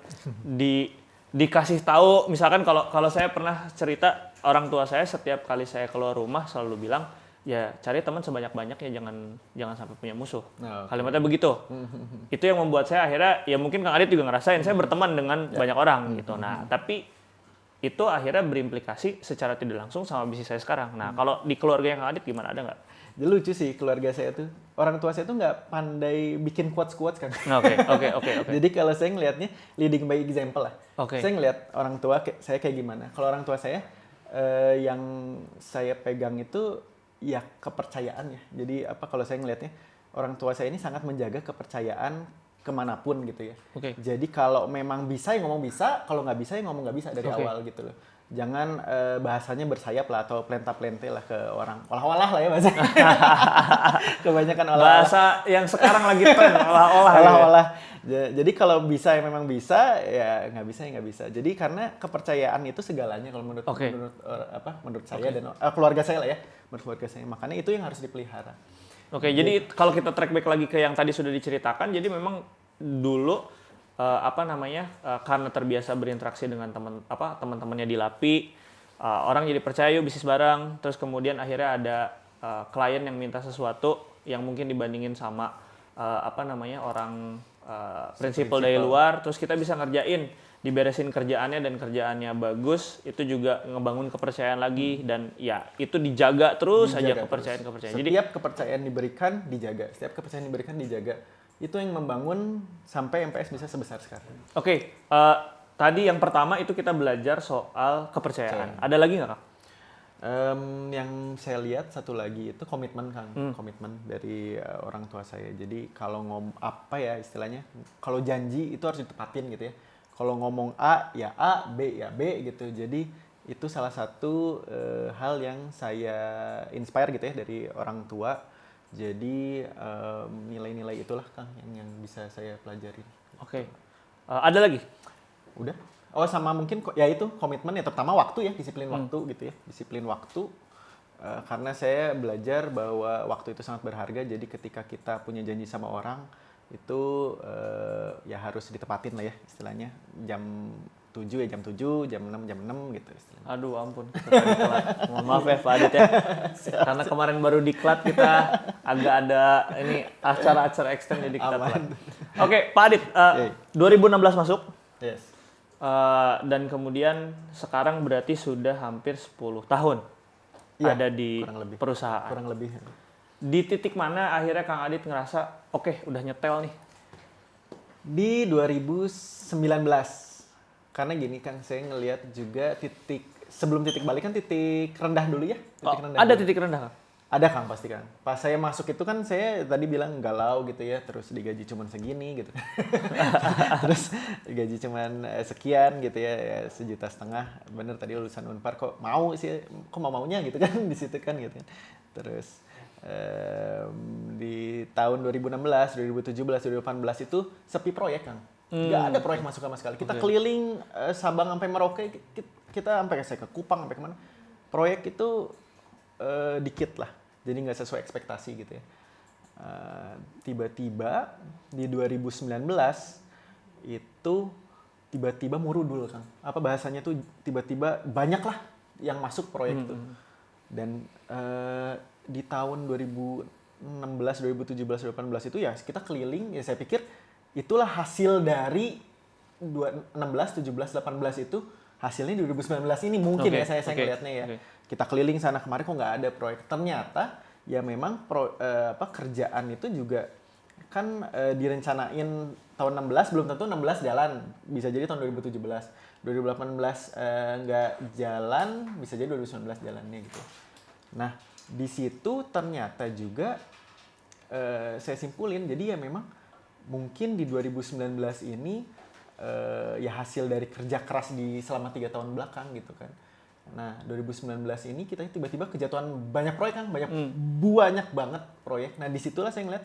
dikasih tahu, misalkan kalau saya pernah cerita, orang tua saya setiap kali saya keluar rumah selalu bilang, ya cari teman sebanyak-banyaknya, jangan sampai punya musuh. Okay. Kalimatnya begitu. Itu yang membuat saya akhirnya, ya mungkin Kang Adit juga ngerasain, saya berteman dengan banyak orang gitu. Nah, tapi itu akhirnya berimplikasi secara tidak langsung sama bisnis saya sekarang. Nah, kalau di keluarga yang Kang Adit gimana, ada nggak? Jadi lucu sih keluarga saya tuh, orang tua saya tuh nggak pandai bikin quotes kan. Oke. Jadi kalau saya ngelihatnya leading by example lah. Oke. Saya ngelihat orang tua saya kayak gimana. Kalau orang tua saya yang saya pegang itu ya kepercayaan ya. Jadi apa, kalau saya ngelihatnya orang tua saya ini sangat menjaga kepercayaan kemanapun gitu ya. Oke. Jadi kalau memang bisa ya ngomong bisa, kalau nggak bisa ya ngomong nggak bisa dari awal gitu loh. Jangan bahasanya bersayap lah atau plenta-plente lah ke orang. Olah-olah lah ya bahasanya. Kebanyakan olah-olah. Bahasa yang sekarang lagi tren, olah-olah. Olah-olah. Jadi kalau bisa ya memang bisa, ya nggak bisa ya nggak bisa. Jadi karena kepercayaan itu segalanya kalau menurut saya dan keluarga saya lah ya. Menurut keluarga saya. Makanya itu yang harus dipelihara. Oke, jadi kalau kita track back lagi ke yang tadi sudah diceritakan, jadi memang dulu karena terbiasa berinteraksi dengan teman-temannya di LAPI, orang jadi percaya yuk bisnis bareng, terus kemudian akhirnya ada klien yang minta sesuatu yang mungkin dibandingin sama orang prinsipal dari luar, terus kita bisa ngerjain, diberesin kerjaannya dan kerjaannya bagus, itu juga ngebangun kepercayaan lagi, dan ya itu dijaga terus aja kepercayaan. Setiap kepercayaan diberikan dijaga. Itu yang membangun sampai MPS bisa sebesar sekarang. Oke, tadi yang pertama itu kita belajar soal kepercayaan. Ada lagi nggak, Kang? Yang saya lihat satu lagi itu komitmen, Kang. Komitmen dari orang tua saya. Jadi kalau istilahnya, kalau janji itu harus ditepatin gitu ya. Kalau ngomong A ya A, B ya B gitu. Jadi itu salah satu hal yang saya inspire gitu ya dari orang tua. Jadi nilai-nilai itulah, Kang, yang bisa saya pelajari. Oke. Ada lagi? Udah. Oh, sama mungkin ya itu komitmen ya, terutama waktu ya, disiplin waktu gitu ya. Disiplin waktu. Karena saya belajar bahwa waktu itu sangat berharga. Jadi ketika kita punya janji sama orang itu ya harus ditepatin lah ya istilahnya. Jam 7 ya jam 7, jam 6 jam 6 gitu istilahnya. Aduh ampun, mohon maaf ya Pak Adit ya. Karena kemarin baru diklat kita agak ada ini acara-acara extend jadi kita telat. Oke, Pak Adit, 2016 masuk. Yes. Dan kemudian sekarang berarti sudah hampir 10 tahun ada di perusahaan. Kurang lebih. Di titik mana akhirnya Kang Adit ngerasa, oke, udah nyetel nih? Di 2019. Karena gini, Kang, saya ngelihat juga sebelum titik balik kan titik rendah dulu ya. Titik rendah, Kang? Ada, Kang, pasti, Kang. Pas saya masuk itu kan saya tadi bilang galau gitu ya, terus digaji cuman segini gitu. Terus digaji cuman sekian gitu ya, 1,5 juta. Bener tadi lulusan Unpar kok maunya gitu kan di situ kan gitu. Terus di tahun 2016, 2017, 2018 itu sepi proyek, Kang. Nggak ada proyek masuk sama sekali. Kita keliling Sabang sampai Merauke, kita sampai saya ke Kupang sampai kemana. Proyek itu dikit lah, jadi nggak sesuai ekspektasi gitu ya. Tiba-tiba di 2019 itu tiba-tiba murudul, Kang. Apa bahasanya tuh tiba-tiba banyak lah yang masuk proyek itu. Dan di tahun 2016 2017, 2018 itu ya kita keliling, ya saya pikir itulah hasil dari 16, 17, 18 itu hasilnya 2019 ini mungkin ya saya ngelihatnya ya. Kita keliling sana kemari kok nggak ada proyek. Ternyata ya memang kerjaan itu juga kan direncanain tahun 16 belum tentu 16 jalan. Bisa jadi tahun 2017. 2018 nggak jalan, bisa jadi 2019 jalannya gitu. Nah, di situ ternyata juga saya simpulin jadi ya memang mungkin di 2019 ini ya hasil dari kerja keras di selama 3 tahun belakang gitu kan. Nah 2019 ini kita tiba-tiba kejatuhan banyak proyek kan, banyak banget proyek. Nah disitulah saya ngeliat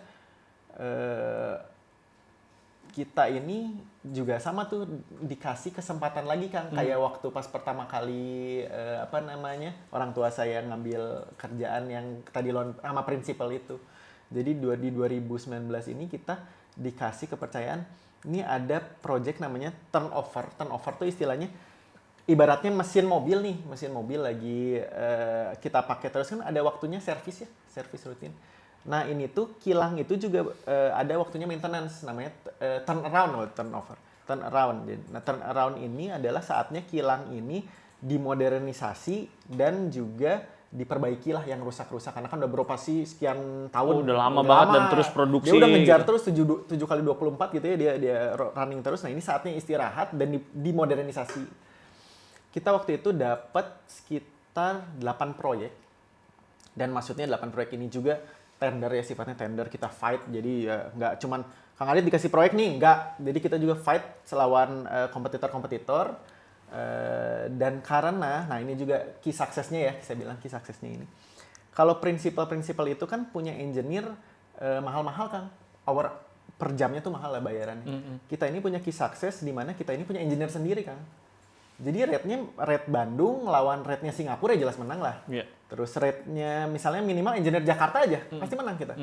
kita ini juga sama tuh dikasih kesempatan lagi Kang. Kayak waktu pas pertama kali orang tua saya ngambil kerjaan yang tadi sama prinsipal itu. Jadi di 2019 ini kita dikasih kepercayaan. Ini ada project namanya turnover. Turnover tuh istilahnya ibaratnya mesin mobil lagi kita pakai terus kan ada waktunya servis rutin. Nah ini tuh kilang itu juga ada waktunya maintenance namanya turnover. Nah turnaround ini adalah saatnya kilang ini dimodernisasi dan juga diperbaikilah yang rusak-rusak karena kan udah beroperasi sekian tahun. Udah lama banget dan terus produksi. Dia udah ngejar terus 7 kali 24 gitu ya dia running terus. Nah, ini saatnya istirahat dan dimodernisasi. Kita waktu itu dapat sekitar 8 proyek. Dan maksudnya 8 proyek ini juga tender ya, sifatnya tender, kita fight. Jadi ya nggak cuman Kang Adit dikasih proyek nih, enggak. Jadi kita juga fight selawan kompetitor-kompetitor. Dan karena, nah ini juga key success-nya ya, saya bilang key success-nya ini. Kalau prinsipal itu kan punya engineer mahal-mahal Kang. Per jamnya tuh mahal lah bayarannya. Kita ini punya key success di mana kita ini punya engineer sendiri Kang. Jadi rate Bandung lawan rate-nya Singapura ya jelas menang lah. Yeah. Terus rate-nya misalnya minimal engineer Jakarta aja, pasti menang kita.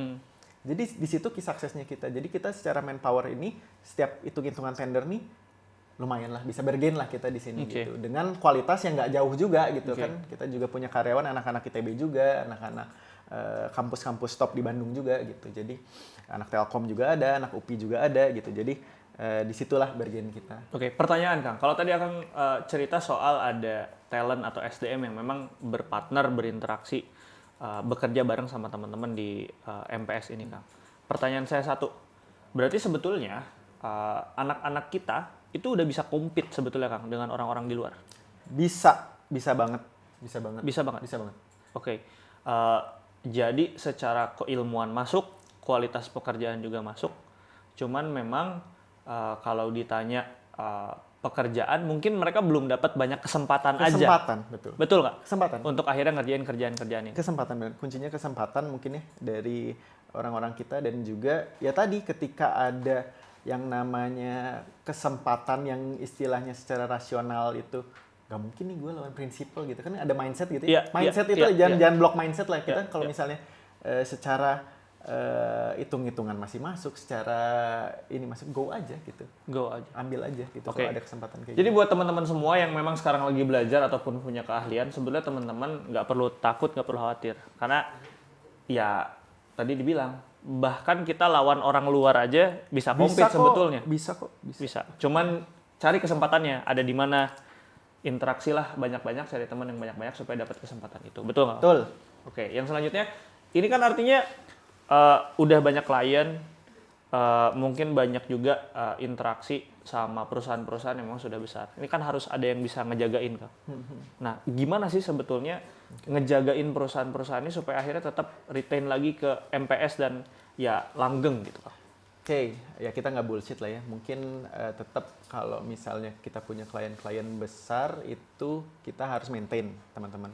Jadi di situ key success-nya kita. Jadi kita secara manpower ini setiap hitung-hitungan tender nih lumayan lah, bisa bergain lah kita di sini gitu. Dengan kualitas yang nggak jauh juga gitu kan. Kita juga punya karyawan anak-anak ITB juga, anak-anak kampus-kampus top di Bandung juga gitu. Jadi anak Telkom juga ada, anak UPI juga ada gitu. Jadi disitulah bergain kita. Pertanyaan Kang. Kalau tadi akan cerita soal ada talent atau SDM yang memang berpartner, berinteraksi, bekerja bareng sama teman-teman di MPS ini Kang. Pertanyaan saya satu, berarti sebetulnya anak-anak kita itu udah bisa compete sebetulnya Kang dengan orang-orang di luar? Bisa banget. Jadi secara keilmuan masuk, kualitas pekerjaan juga masuk. Cuman memang kalau ditanya pekerjaan, mungkin mereka belum dapat banyak kesempatan aja. Kesempatan, betul. Betul nggak? Kesempatan. Untuk akhirnya ngerjain kerjaan-kerjaan ini. Kesempatan, kuncinya kesempatan mungkin ya dari orang-orang kita dan juga ya tadi ketika ada yang namanya kesempatan yang istilahnya secara rasional itu nggak mungkin nih gue lawan prinsipal gitu kan ada mindset gitu ya. Mindset itu jangan block mindset lah kita kalau misalnya secara hitung-hitungan masih masuk, secara ini masuk go aja gitu. Ambil aja gitu kalau ada kesempatan kayak Jadi buat teman-teman semua yang memang sekarang lagi belajar ataupun punya keahlian, sebenarnya teman-teman nggak perlu takut, nggak perlu khawatir. Karena ya tadi dibilang bahkan kita lawan orang luar aja bisa compete sebetulnya. Bisa kok. Cuman cari kesempatannya ada di mana, interaksi lah banyak-banyak, cari teman yang banyak-banyak supaya dapat kesempatan itu. Betul nggak? Betul. Yang selanjutnya ini kan artinya udah banyak klien, mungkin banyak juga interaksi sama perusahaan-perusahaan yang memang sudah besar. Ini kan harus ada yang bisa ngejagain Kang. Nah, gimana sih sebetulnya ngejagain perusahaan-perusahaan ini supaya akhirnya tetap retain lagi ke MPS dan ya langgeng gitu Kang? Ya kita nggak bullshit lah ya. Mungkin tetap kalau misalnya kita punya klien-klien besar itu kita harus maintain teman-teman.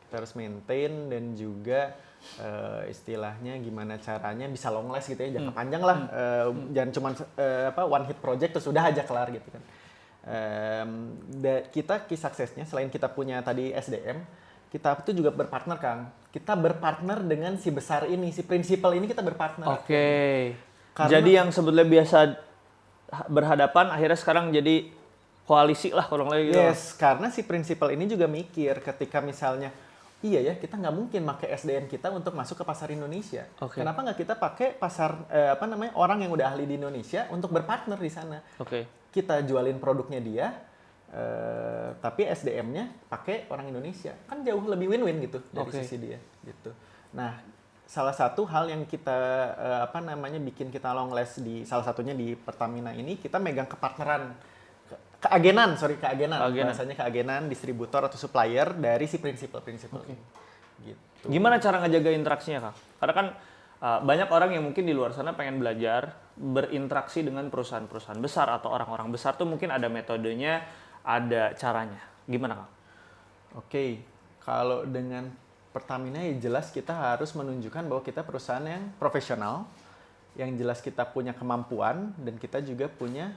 Kita harus maintain dan juga istilahnya gimana caranya bisa long last gitu ya, jangka panjang lah. Jangan cuma one hit project terus udah aja kelar gitu kan. Kita key success-nya selain kita punya tadi SDM, kita itu juga berpartner Kang. Kita berpartner dengan si besar ini, si prinsipal ini kita berpartner. Jadi yang sebetulnya biasa berhadapan akhirnya sekarang jadi koalisi lah kurang lebih gitu. Yes, karena si prinsipal ini juga mikir ketika misalnya iya ya, kita nggak mungkin pakai SDM kita untuk masuk ke pasar Indonesia. Oke. Kenapa nggak kita pakai pasar orang yang udah ahli di Indonesia untuk berpartner di sana? Oke. Kita jualin produknya dia, tapi SDM-nya pakai orang Indonesia, kan jauh lebih win-win gitu dari Oke. sisi dia. Gitu. Nah, salah satu hal yang kita bikin kita long last di salah satunya di Pertamina ini, kita megang kepartneran. Keagenan. Bahasanya keagenan distributor atau supplier dari si prinsipal Oke. gitu. Gimana cara ngejaga interaksinya, Kang? Karena kan banyak orang yang mungkin di luar sana pengen belajar berinteraksi dengan perusahaan-perusahaan besar atau orang-orang besar tuh mungkin ada metodenya, ada caranya. Gimana, Kang? Oke, kalau dengan Pertamina ya jelas kita harus menunjukkan bahwa kita perusahaan yang profesional, yang jelas kita punya kemampuan dan kita juga punya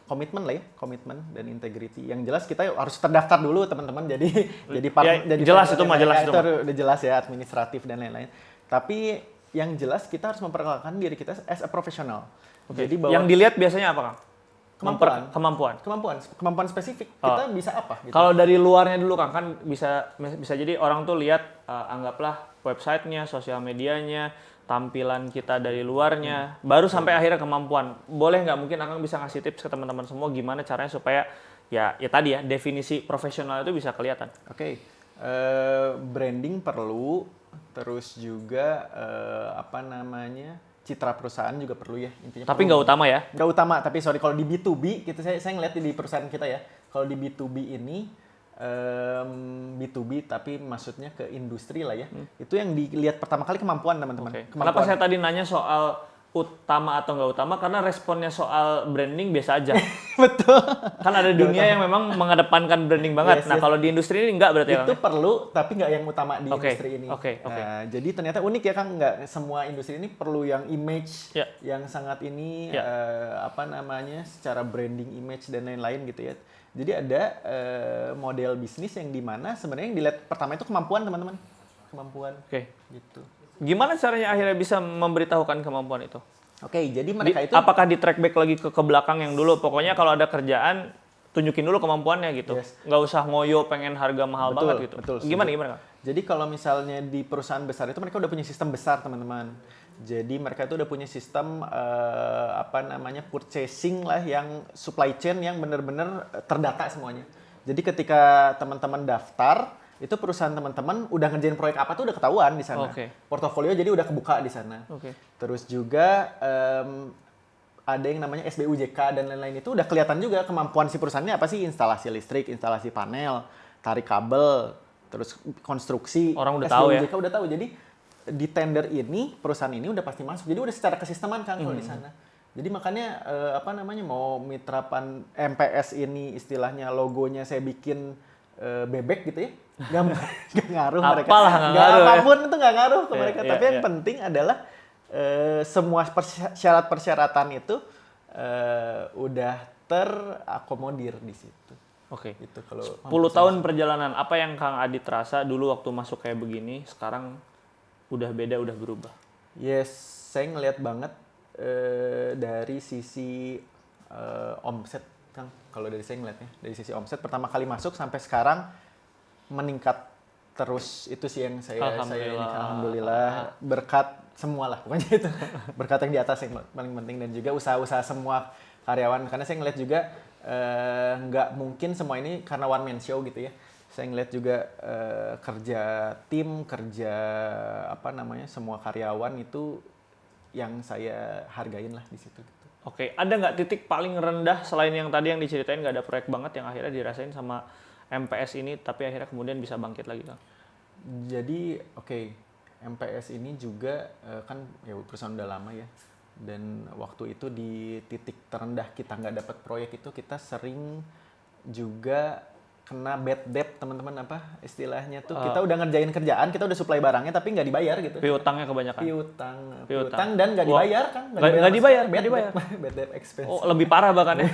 komitmen dan integrity. Yang jelas kita harus terdaftar dulu teman-teman. Jadi jadi jelas itu mah, jelas itu mah. udah jelas ya, administratif dan lain-lain. Tapi yang jelas kita harus memperkenalkan diri kita as a professional. Oke. Jadi bahwa Yang dilihat biasanya apa, Kang? kemampuan spesifik kita bisa apa gitu. Kalau dari luarnya dulu, Kang, kan bisa jadi orang tuh lihat anggaplah websitenya, sosial medianya, tampilan kita dari luarnya, baru sampai akhirnya kemampuan. Boleh nggak, mungkin Akang bisa ngasih tips ke teman-teman semua gimana caranya supaya ya tadi ya, definisi profesional itu bisa kelihatan. Oke. Branding perlu, terus juga citra perusahaan juga perlu ya intinya. Tapi nggak utama ya? Nggak utama, tapi sorry kalau di B2B, gitu saya ngeliat di perusahaan kita ya, kalau di B2B ini B2B tapi maksudnya ke industri lah ya. Itu yang dilihat pertama kali kemampuan teman-teman. Oke. Kenapa saya tadi nanya soal utama atau nggak utama? Karena responnya soal branding biasa aja. Betul. Kan ada dunia yang memang mengedepankan branding banget. Yes. Kalau di industri ini nggak berarti ya? Itu perlu, tapi nggak yang utama di industri ini. Oke. Nah, jadi ternyata unik ya Kang, nggak semua industri ini perlu yang image yang sangat ini secara branding, image dan lain-lain gitu ya. Jadi ada model bisnis yang dimana sebenarnya yang dilihat pertama itu kemampuan teman-teman, kemampuan. Oke. Gitu. Gimana caranya akhirnya bisa memberitahukan kemampuan itu? Oke, jadi mereka itu apakah di track back lagi ke belakang yang dulu? Pokoknya kalau ada kerjaan tunjukin dulu kemampuannya gitu. Yes. Nggak usah ngoyo pengen harga mahal banget gitu. Betul. Gimana Kak? Jadi kalau misalnya di perusahaan besar itu mereka udah punya sistem besar teman-teman. Jadi mereka itu udah punya sistem purchasing lah, yang supply chain yang benar-benar terdata semuanya. Jadi ketika teman-teman daftar, itu perusahaan teman-teman udah ngerjain proyek apa tuh udah ketahuan di sana. Okay. Portofolio jadi udah kebuka di sana. Okay. Terus juga ada yang namanya SBUJK dan lain-lain, itu udah kelihatan juga kemampuan si perusahaannya apa sih, instalasi listrik, instalasi panel, tarik kabel, terus konstruksi. Orang udah tahu ya. SBUJK udah tahu. Jadi di tender ini perusahaan ini udah pasti masuk. Jadi udah secara kesisteman kan kalau di sana. Jadi makanya mau mitrapan MPS ini istilahnya logonya saya bikin bebek gitu ya. Gak ngaruh mereka. Apapun itu gak ngaruh ke mereka. Tapi yang penting adalah semua persyaratan itu udah terakomodir di situ. Oke. Gitu, kalau 10 tahun perjalanan, apa yang Kang Adit rasa dulu waktu masuk kayak begini, sekarang udah beda, udah berubah? Yes, saya ngelihat banget dari sisi omset, Kang. Kalau dari saya ngelihatnya, dari sisi omset pertama kali masuk sampai sekarang meningkat terus. Itu sih yang saya ini, alhamdulillah, berkat semua lah pokoknya itu. Berkat yang di atas yang paling penting, dan juga usaha-usaha semua karyawan, karena saya ngelihat juga nggak mungkin semua ini karena one man show gitu ya. Saya ngelihat juga kerja tim, semua karyawan itu yang saya hargain lah di situ. Gitu. Oke, ada nggak titik paling rendah selain yang tadi yang diceritain nggak ada proyek banget yang akhirnya dirasain sama MPS ini, tapi akhirnya kemudian bisa bangkit lagi, Kang? Jadi, MPS ini juga kan ya perusahaan udah lama ya. Dan waktu itu di titik terendah kita nggak dapat proyek itu, kita sering juga kena bad debt, teman-teman, istilahnya tuh. Kita udah ngerjain kerjaan, kita udah supply barangnya tapi nggak dibayar gitu. Piutangnya kebanyakan. Piutang dan nggak dibayar kan? Nggak dibayar. Bad debt expense. Oh, lebih parah bahkan ya.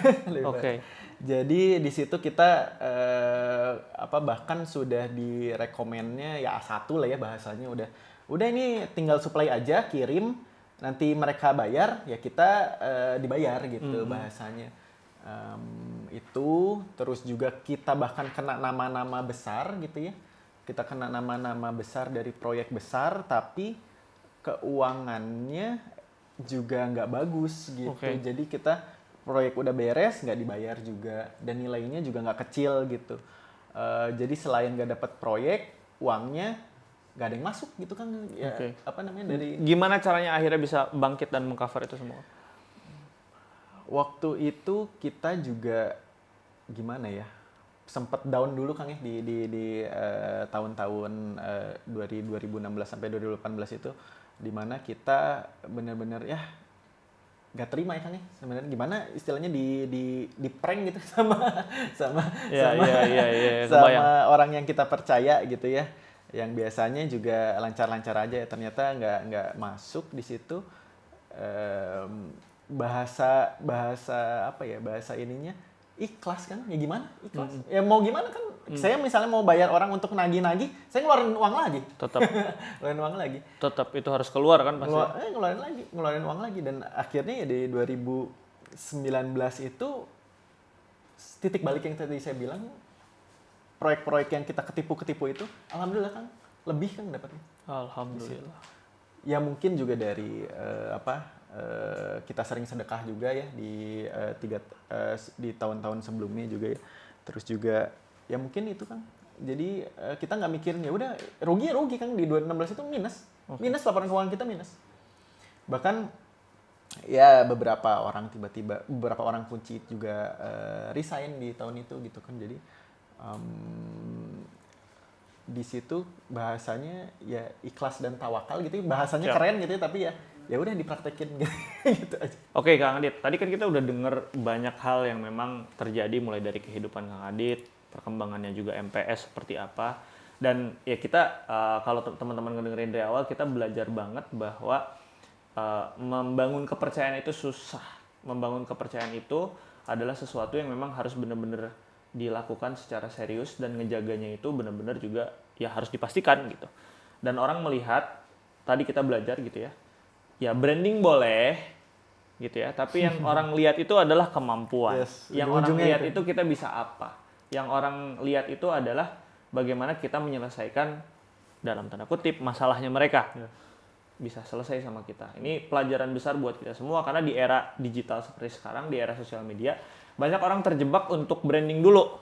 Oke. Jadi di situ kita bahkan sudah direkomennya ya A1 lah ya bahasanya, udah ini tinggal supply aja, kirim, nanti mereka bayar ya kita dibayar gitu bahasanya. Itu terus juga kita bahkan kena nama-nama besar gitu ya, kita kena nama-nama besar dari proyek besar, tapi keuangannya juga nggak bagus gitu. Oke. Jadi kita proyek udah beres nggak dibayar juga dan nilainya juga nggak kecil gitu. Jadi selain nggak dapat proyek, uangnya nggak ada yang masuk gitu kan ya. Oke. Apa namanya dari Gimana caranya akhirnya bisa bangkit dan mengcover itu semua? waktu itu kita juga gimana ya, sempat down dulu Kang ya di tahun-tahun 2016 sampai 2018 itu, di mana kita benar-benar ya nggak terima ya Kang ya, sebenarnya gimana istilahnya di prank gitu sama Iya, sama kebayang. orang yang kita percaya gitu ya, yang biasanya juga lancar-lancar aja, ternyata nggak masuk di situ. Bahasa apa ya, bahasa ininya ikhlas kan, ya gimana ikhlas, ya mau gimana kan. Saya misalnya mau bayar orang untuk nagih-nagih, saya ngeluarin uang lagi. Ngeluarin uang lagi, Tetap itu harus keluar kan pasti. ngeluarin uang lagi, dan akhirnya ya di 2019 itu titik balik yang tadi saya bilang, proyek-proyek yang kita ketipu itu alhamdulillah kan lebih kan dapatnya. Alhamdulillah. Ya mungkin juga dari kita sering sedekah juga ya di tahun-tahun sebelumnya juga ya. Terus juga ya mungkin itu kan. Jadi kita nggak mikirin ya udah rugi kan, di 2016 itu minus. Minus, laporan keuangan kita minus. Bahkan ya beberapa orang kunci juga resign di tahun itu gitu kan. Jadi di situ bahasanya ya ikhlas dan tawakal gitu, bahasanya keren gitu ya, tapi ya udah dipraktekin gitu aja. Oke Kang Adit, tadi kan kita udah denger banyak hal yang memang terjadi mulai dari kehidupan Kang Adit, perkembangannya juga MPS seperti apa, dan ya kita kalau teman-teman ngedengerin dari awal, kita belajar banget bahwa membangun kepercayaan itu susah. Membangun kepercayaan itu adalah sesuatu yang memang harus benar-benar dilakukan secara serius, dan ngejaganya itu benar-benar juga ya harus dipastikan gitu. Dan orang melihat, tadi kita belajar gitu ya branding boleh gitu ya, tapi yang orang lihat itu adalah kemampuan. Yes, yang orang lihat itu. itu kita bisa apa. Yang orang lihat itu adalah bagaimana kita menyelesaikan dalam tanda kutip masalahnya mereka. Bisa selesai sama kita. Ini pelajaran besar buat kita semua, karena di era digital seperti sekarang, di era sosial media, banyak orang terjebak untuk branding dulu.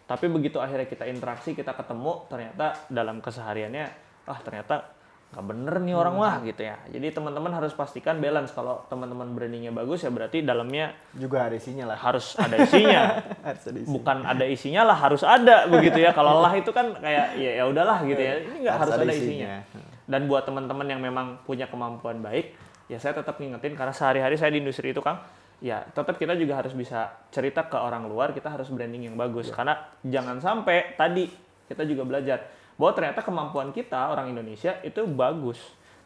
Tapi begitu akhirnya kita interaksi, kita ketemu, ternyata dalam kesehariannya, ternyata nggak bener nih orang lah gitu ya. Jadi teman-teman harus pastikan balance. Kalau teman-teman brandingnya bagus, ya berarti dalamnya Juga ada isinya lah. harus ada isinya. Harus ada isinya. Bukan ada isinya lah, harus ada begitu ya. Kalau lah itu kan kayak ya udahlah gitu ya. Ini nggak harus ada isinya. Dan buat teman-teman yang memang punya kemampuan baik, ya saya tetap ngingetin, karena sehari-hari saya di industri itu Kang, ya tetap kita juga harus bisa cerita ke orang luar, kita harus branding yang bagus. Karena jangan sampai tadi kita juga belajar bahwa ternyata kemampuan kita orang Indonesia itu bagus,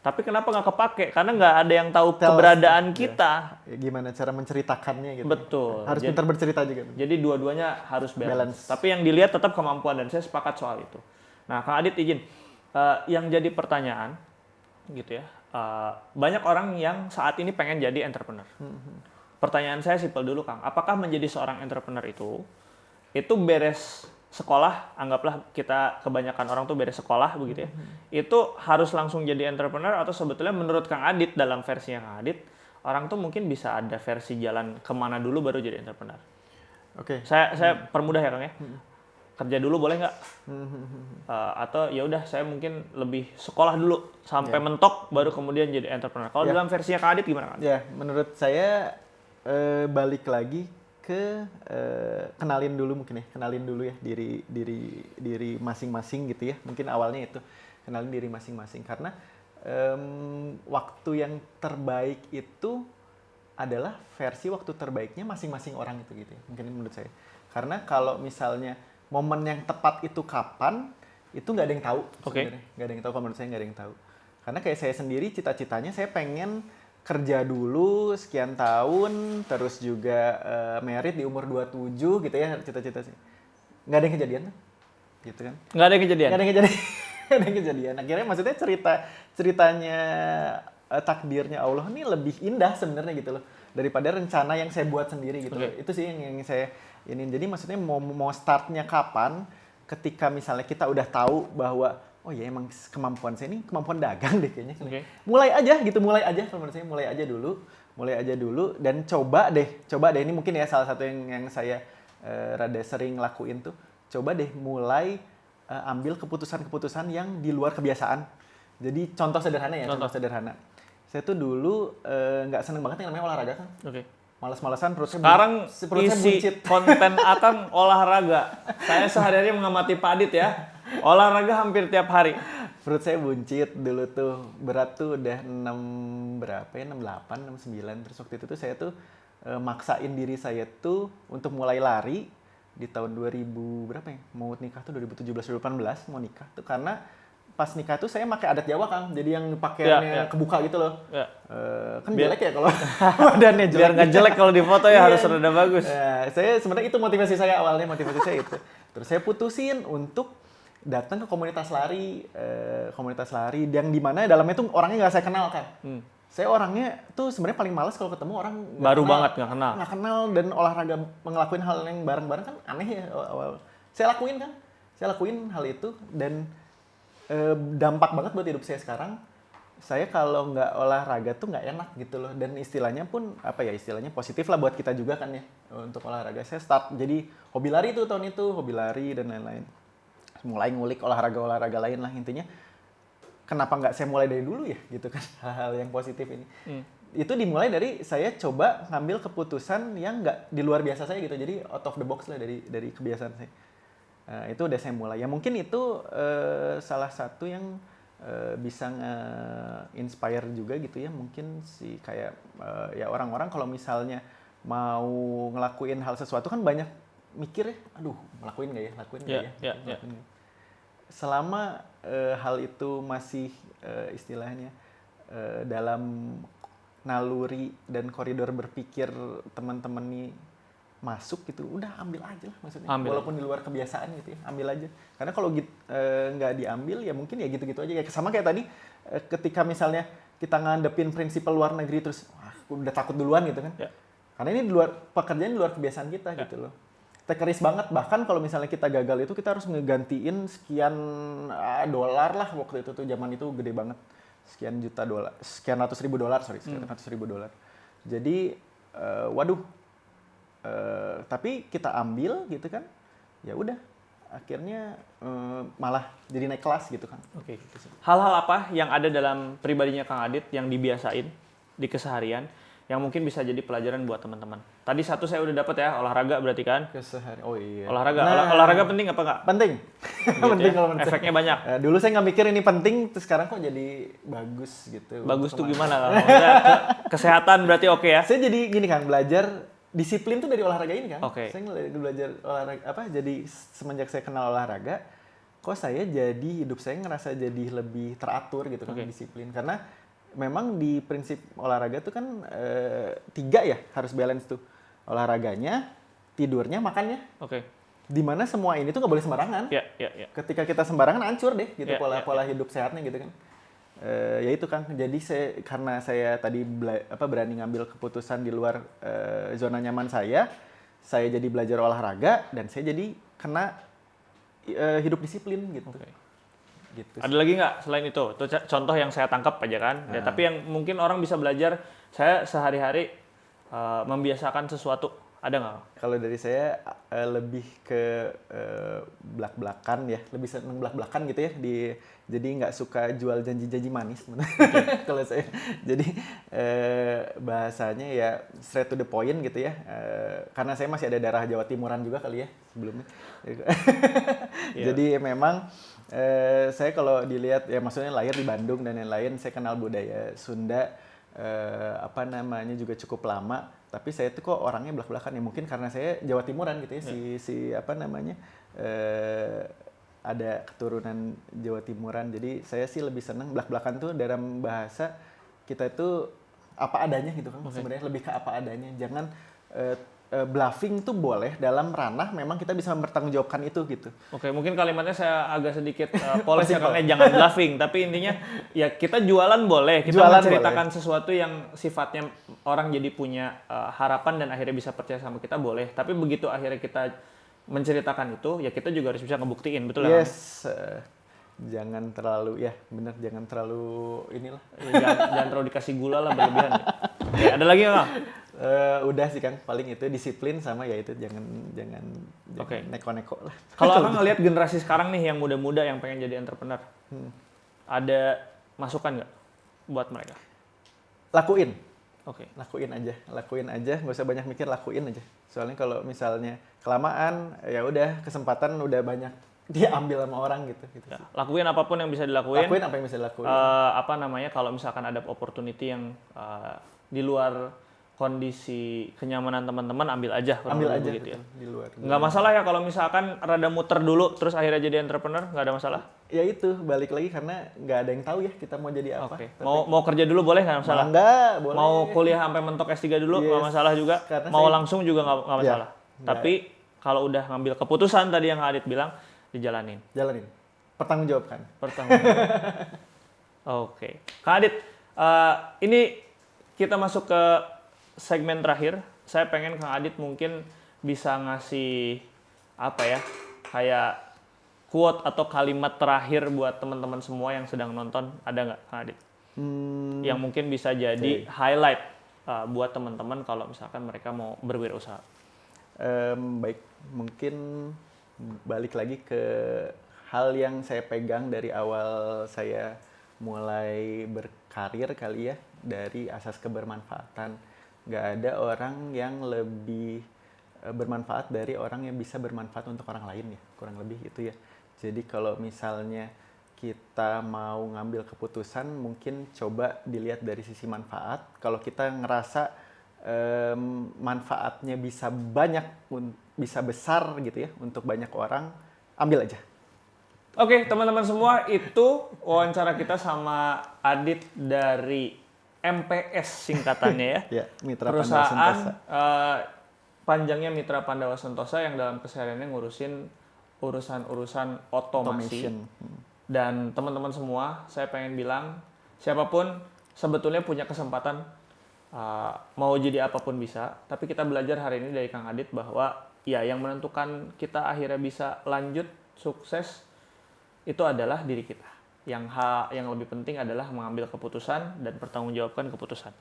tapi kenapa nggak kepake? Karena nggak ada yang tahu keberadaan kita. Ya, gimana cara menceritakannya gitu. Betul. Harus pintar bercerita juga. Jadi dua-duanya harus balance. Tapi yang dilihat tetap kemampuan, dan saya sepakat soal itu. Nah, Kang Adit izin, yang jadi pertanyaan gitu ya, banyak orang yang saat ini pengen jadi entrepreneur. Pertanyaan saya simpel dulu Kang, apakah menjadi seorang entrepreneur itu beres sekolah, anggaplah kita kebanyakan orang tuh beres sekolah begitu ya, itu harus langsung jadi entrepreneur, atau sebetulnya menurut Kang Adit, dalam versinya Kang Adit, orang tuh mungkin bisa ada versi jalan kemana dulu baru jadi entrepreneur? Oke. Saya permudah ya Kang ya. Kerja dulu boleh nggak? Atau ya udah saya mungkin lebih sekolah dulu sampai mentok baru kemudian jadi entrepreneur. Kalau dalam versinya Kang Adit gimana Kang? Ya, menurut saya balik lagi ke kenalin dulu ya diri masing-masing gitu ya. Mungkin awalnya itu kenalin diri masing-masing, karena waktu yang terbaik itu adalah versi waktu terbaiknya masing-masing orang itu gitu ya. Mungkin menurut saya. Karena kalau misalnya momen yang tepat itu kapan, itu nggak ada yang tahu sebenarnya. Nggak ada yang tahu, kalau menurut saya nggak ada yang tahu. Karena kayak saya sendiri, cita-citanya saya pengen kerja dulu sekian tahun, terus juga merit di umur 27 gitu ya, cita-cita sih. Nggak ada yang kejadian tuh, gitu kan. Nggak ada yang kejadian? Nggak ada yang kejadian. Akhirnya maksudnya ceritanya takdirnya Allah ini lebih indah sebenarnya gitu loh, daripada rencana yang saya buat sendiri gitu loh. Itu sih yang saya ini. Jadi maksudnya mau startnya kapan, ketika misalnya kita udah tahu bahwa oh ya emang kemampuan saya ini kemampuan dagang deh kayaknya. Oke. Mulai aja gitu, mulai aja kalau menurut saya mulai aja dulu dan coba deh ini mungkin ya salah satu yang saya rada sering lakuin tuh, coba deh mulai ambil keputusan-keputusan yang di luar kebiasaan. Jadi contoh sederhana ya, contoh sederhana. Saya tuh dulu nggak seneng banget yang namanya olahraga kan. Oke. Malas-malasan Sekarang perut saya isi buncit. konten Akang olahraga. Saya sehari-hari mengamati Pak Adit ya. Olahraga hampir tiap hari. Perut saya buncit dulu tuh, berat tuh udah 68, 69. Terus waktu itu tuh saya tuh maksain diri saya tuh untuk mulai lari di tahun 2000 berapa ya? Mau nikah tuh 2017 2018 mau nikah tuh karena pas nikah tuh saya pakai adat Jawa Kang. Jadi yang pakaiannya kebuka gitu loh. Ya. Kan jelek ya kalau badannya jelek. Biar nggak jelek kalau di foto ya Iya. harus rada bagus. Saya sebenarnya itu motivasi saya awalnya, motivasi saya itu. Terus saya putusin untuk datang ke komunitas lari yang dimana dalamnya tuh orangnya nggak saya kenal kan. Saya orangnya tuh sebenarnya paling malas kalau ketemu orang Baru banget nggak kenal. nggak kenal dan olahraga ngelakuin hal yang bareng-bareng kan aneh ya awal. Saya lakuin hal itu dan dampak banget buat hidup saya sekarang. Saya kalau nggak olahraga tuh nggak enak gitu loh, dan istilahnya pun istilahnya positif lah buat kita juga kan ya untuk olahraga. Saya start jadi hobi lari tuh tahun itu, hobi lari dan lain-lain. Mulai ngulik olahraga lain lah intinya. Kenapa nggak saya mulai dari dulu ya gitu kan, hal-hal yang positif ini. Itu dimulai dari saya coba ngambil keputusan yang nggak di luar biasa saya gitu, jadi out of the box lah dari kebiasaan saya. Itu udah saya mulai. Ya mungkin itu salah satu yang bisa nge-inspire juga gitu ya. Mungkin sih kayak ya orang-orang kalau misalnya mau ngelakuin hal sesuatu kan banyak mikir ya, aduh lakuin nggak ya, lakuin nggak ya. Selama hal itu masih istilahnya dalam naluri dan koridor berpikir teman-teman nih masuk gitu, udah ambil aja lah maksudnya. Walaupun di luar kebiasaan gitu ya, ambil aja. Karena kalau nggak diambil ya mungkin ya gitu-gitu aja. Ya sama kayak tadi, ketika misalnya kita ngadepin prinsipal luar negeri terus, wah udah takut duluan gitu kan. Karena ini pekerjaan di luar kebiasaan kita gitu loh. Take risk banget, bahkan kalau misalnya kita gagal itu kita harus ngegantiin sekian dolar lah waktu itu tuh, zaman itu gede banget. Sekian ratus ribu dolar. Jadi, waduh. Tapi kita ambil gitu kan, ya udah akhirnya malah jadi naik kelas gitu kan. Oke. Hal-hal apa yang ada dalam pribadinya Kang Adit yang dibiasain di keseharian yang mungkin bisa jadi pelajaran buat teman-teman? Tadi satu saya udah dapat ya, olahraga berarti kan? Keseharian. Oh iya. Olahraga penting apa enggak? Penting. Gitu penting ya? kalau menurut Efeknya saya. banyak. Dulu saya nggak mikir ini penting, terus sekarang kok jadi bagus gitu. Bagus tuh gimana Kang? Maksudnya kesehatan berarti oke ya? Saya jadi gini Kang, belajar disiplin tuh dari olahraga ini kan. Oke. Saya belajar olahraga jadi semenjak saya kenal olahraga, kok saya jadi hidup saya ngerasa jadi lebih teratur gitu kan, disiplin. Karena memang di prinsip olahraga tuh kan 3 ya harus balance tuh. Olahraganya, tidurnya, makannya. Oke. Dimana semua ini tuh nggak boleh sembarangan. Ya. Ketika kita sembarangan hancur deh gitu pola hidup sehatnya gitu kan. Ya itu kan, jadi karena saya tadi berani ngambil keputusan di luar zona nyaman saya jadi belajar olahraga dan saya jadi kena hidup disiplin gitu. Gitu. Ada lagi nggak selain itu? Itu contoh yang saya tangkap aja kan. Ya, tapi yang mungkin orang bisa belajar, saya sehari-hari membiasakan sesuatu. Ada nggak? Kalau dari saya lebih ke belak-belakan ya, lebih seneng belak-belakan gitu ya. Jadi nggak suka jual janji-janji manis. Kalau saya, jadi bahasanya ya straight to the point gitu ya. Karena saya masih ada darah Jawa Timuran juga kali ya sebelumnya. Jadi memang saya kalau dilihat ya, maksudnya lahir di Bandung dan lain-lain, saya kenal budaya Sunda juga cukup lama. Tapi saya tuh kok orangnya belak-belakan ya, mungkin karena saya Jawa Timuran gitu ya, ada keturunan Jawa Timuran. Jadi saya sih lebih seneng belak-belakan tuh dalam bahasa kita itu apa adanya gitu kan. Sebenarnya lebih ke apa adanya. Jangan bluffing tuh boleh dalam ranah memang kita bisa mempertanggungjawabkan itu gitu. Oke, mungkin kalimatnya saya agak sedikit poles ya, karena jangan bluffing. Tapi intinya ya kita jualan boleh, kita menceritakan sesuatu yang sifatnya orang jadi punya harapan dan akhirnya bisa percaya sama kita boleh. Tapi begitu akhirnya kita menceritakan itu, ya kita juga harus bisa ngebuktiin, betul ya? Yes, jangan terlalu ya, benar jangan terlalu inilah. Jangan terlalu dikasih gula lah berlebihan. Oke, ada lagi nggak, Kang? Udah sih Kang, paling itu disiplin sama ya itu jangan Oke. neko-neko lah. Kalau Akang ngelihat generasi sekarang nih yang muda-muda yang pengen jadi entrepreneur, ada masukan nggak buat mereka? Lakuin Oke. lakuin aja, nggak usah banyak mikir, lakuin aja. Soalnya kalau misalnya kelamaan, ya udah kesempatan udah banyak diambil sama orang gitu. Ya, lakuin apapun yang bisa dilakuin. Lakuin apa yang bisa dilakuin. Apa namanya, kalau misalkan ada opportunity yang di luar kondisi kenyamanan teman-teman, ambil aja. Ambil aja begitu ya. di luar. Nggak masalah ya kalau misalkan rada muter dulu terus akhirnya jadi entrepreneur, nggak ada masalah. Ya itu balik lagi karena nggak ada yang tahu ya kita mau jadi apa. Oke. Tapi- Mau kerja dulu boleh, nggak masalah. Enggak, boleh. Mau kuliah sampai mentok S3 dulu nggak Yes, masalah juga. karena Mau saya- langsung juga nggak Ya, masalah. nggak. Tapi kalau udah ngambil keputusan tadi yang Kak Adit bilang, dijalanin. Jalanin. Pertanggungjawabkan. Oke. Kak Adit, ini kita masuk ke segmen terakhir. Saya pengen Kang Adit mungkin bisa ngasih apa ya, kayak quote atau kalimat terakhir buat teman-teman semua yang sedang nonton. Ada nggak Kang Adit? Yang mungkin bisa jadi highlight buat teman-teman kalau misalkan mereka mau berwirausaha. Baik, mungkin balik lagi ke hal yang saya pegang dari awal saya mulai berkarir kali ya, dari asas kebermanfaatan. Nggak ada orang yang lebih bermanfaat dari orang yang bisa bermanfaat untuk orang lain ya, kurang lebih itu ya. Jadi kalau misalnya kita mau ngambil keputusan, mungkin coba dilihat dari sisi manfaat. Kalau kita ngerasa manfaatnya bisa banyak, bisa besar gitu ya untuk banyak orang, ambil aja. Oke, teman-teman semua, itu wawancara kita sama Adit dari MPS singkatannya ya. Ya, Mitra Pandawa Perusahaan Sentosa. panjangnya Mitra Pandawa Sentosa yang dalam kesehariannya ngurusin urusan-urusan otomasi. Automation. Dan teman-teman semua, saya pengen bilang, siapapun sebetulnya punya kesempatan mau jadi apapun bisa. Tapi kita belajar hari ini dari Kang Adit bahwa ya yang menentukan kita akhirnya bisa lanjut sukses itu adalah diri kita. Yang lebih penting adalah mengambil keputusan dan pertanggungjawabkan keputusan.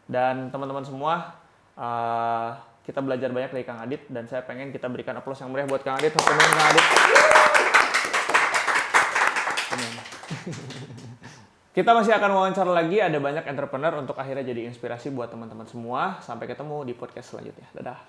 Dan teman-teman semua, kita belajar banyak dari Kang Adit, dan saya pengen kita berikan aplaus yang meriah buat Kang Adit. Teman-teman Kang Adit. Kita masih akan wawancara lagi, ada banyak entrepreneur untuk akhirnya jadi inspirasi buat teman-teman semua. Sampai ketemu di podcast selanjutnya. Dadah.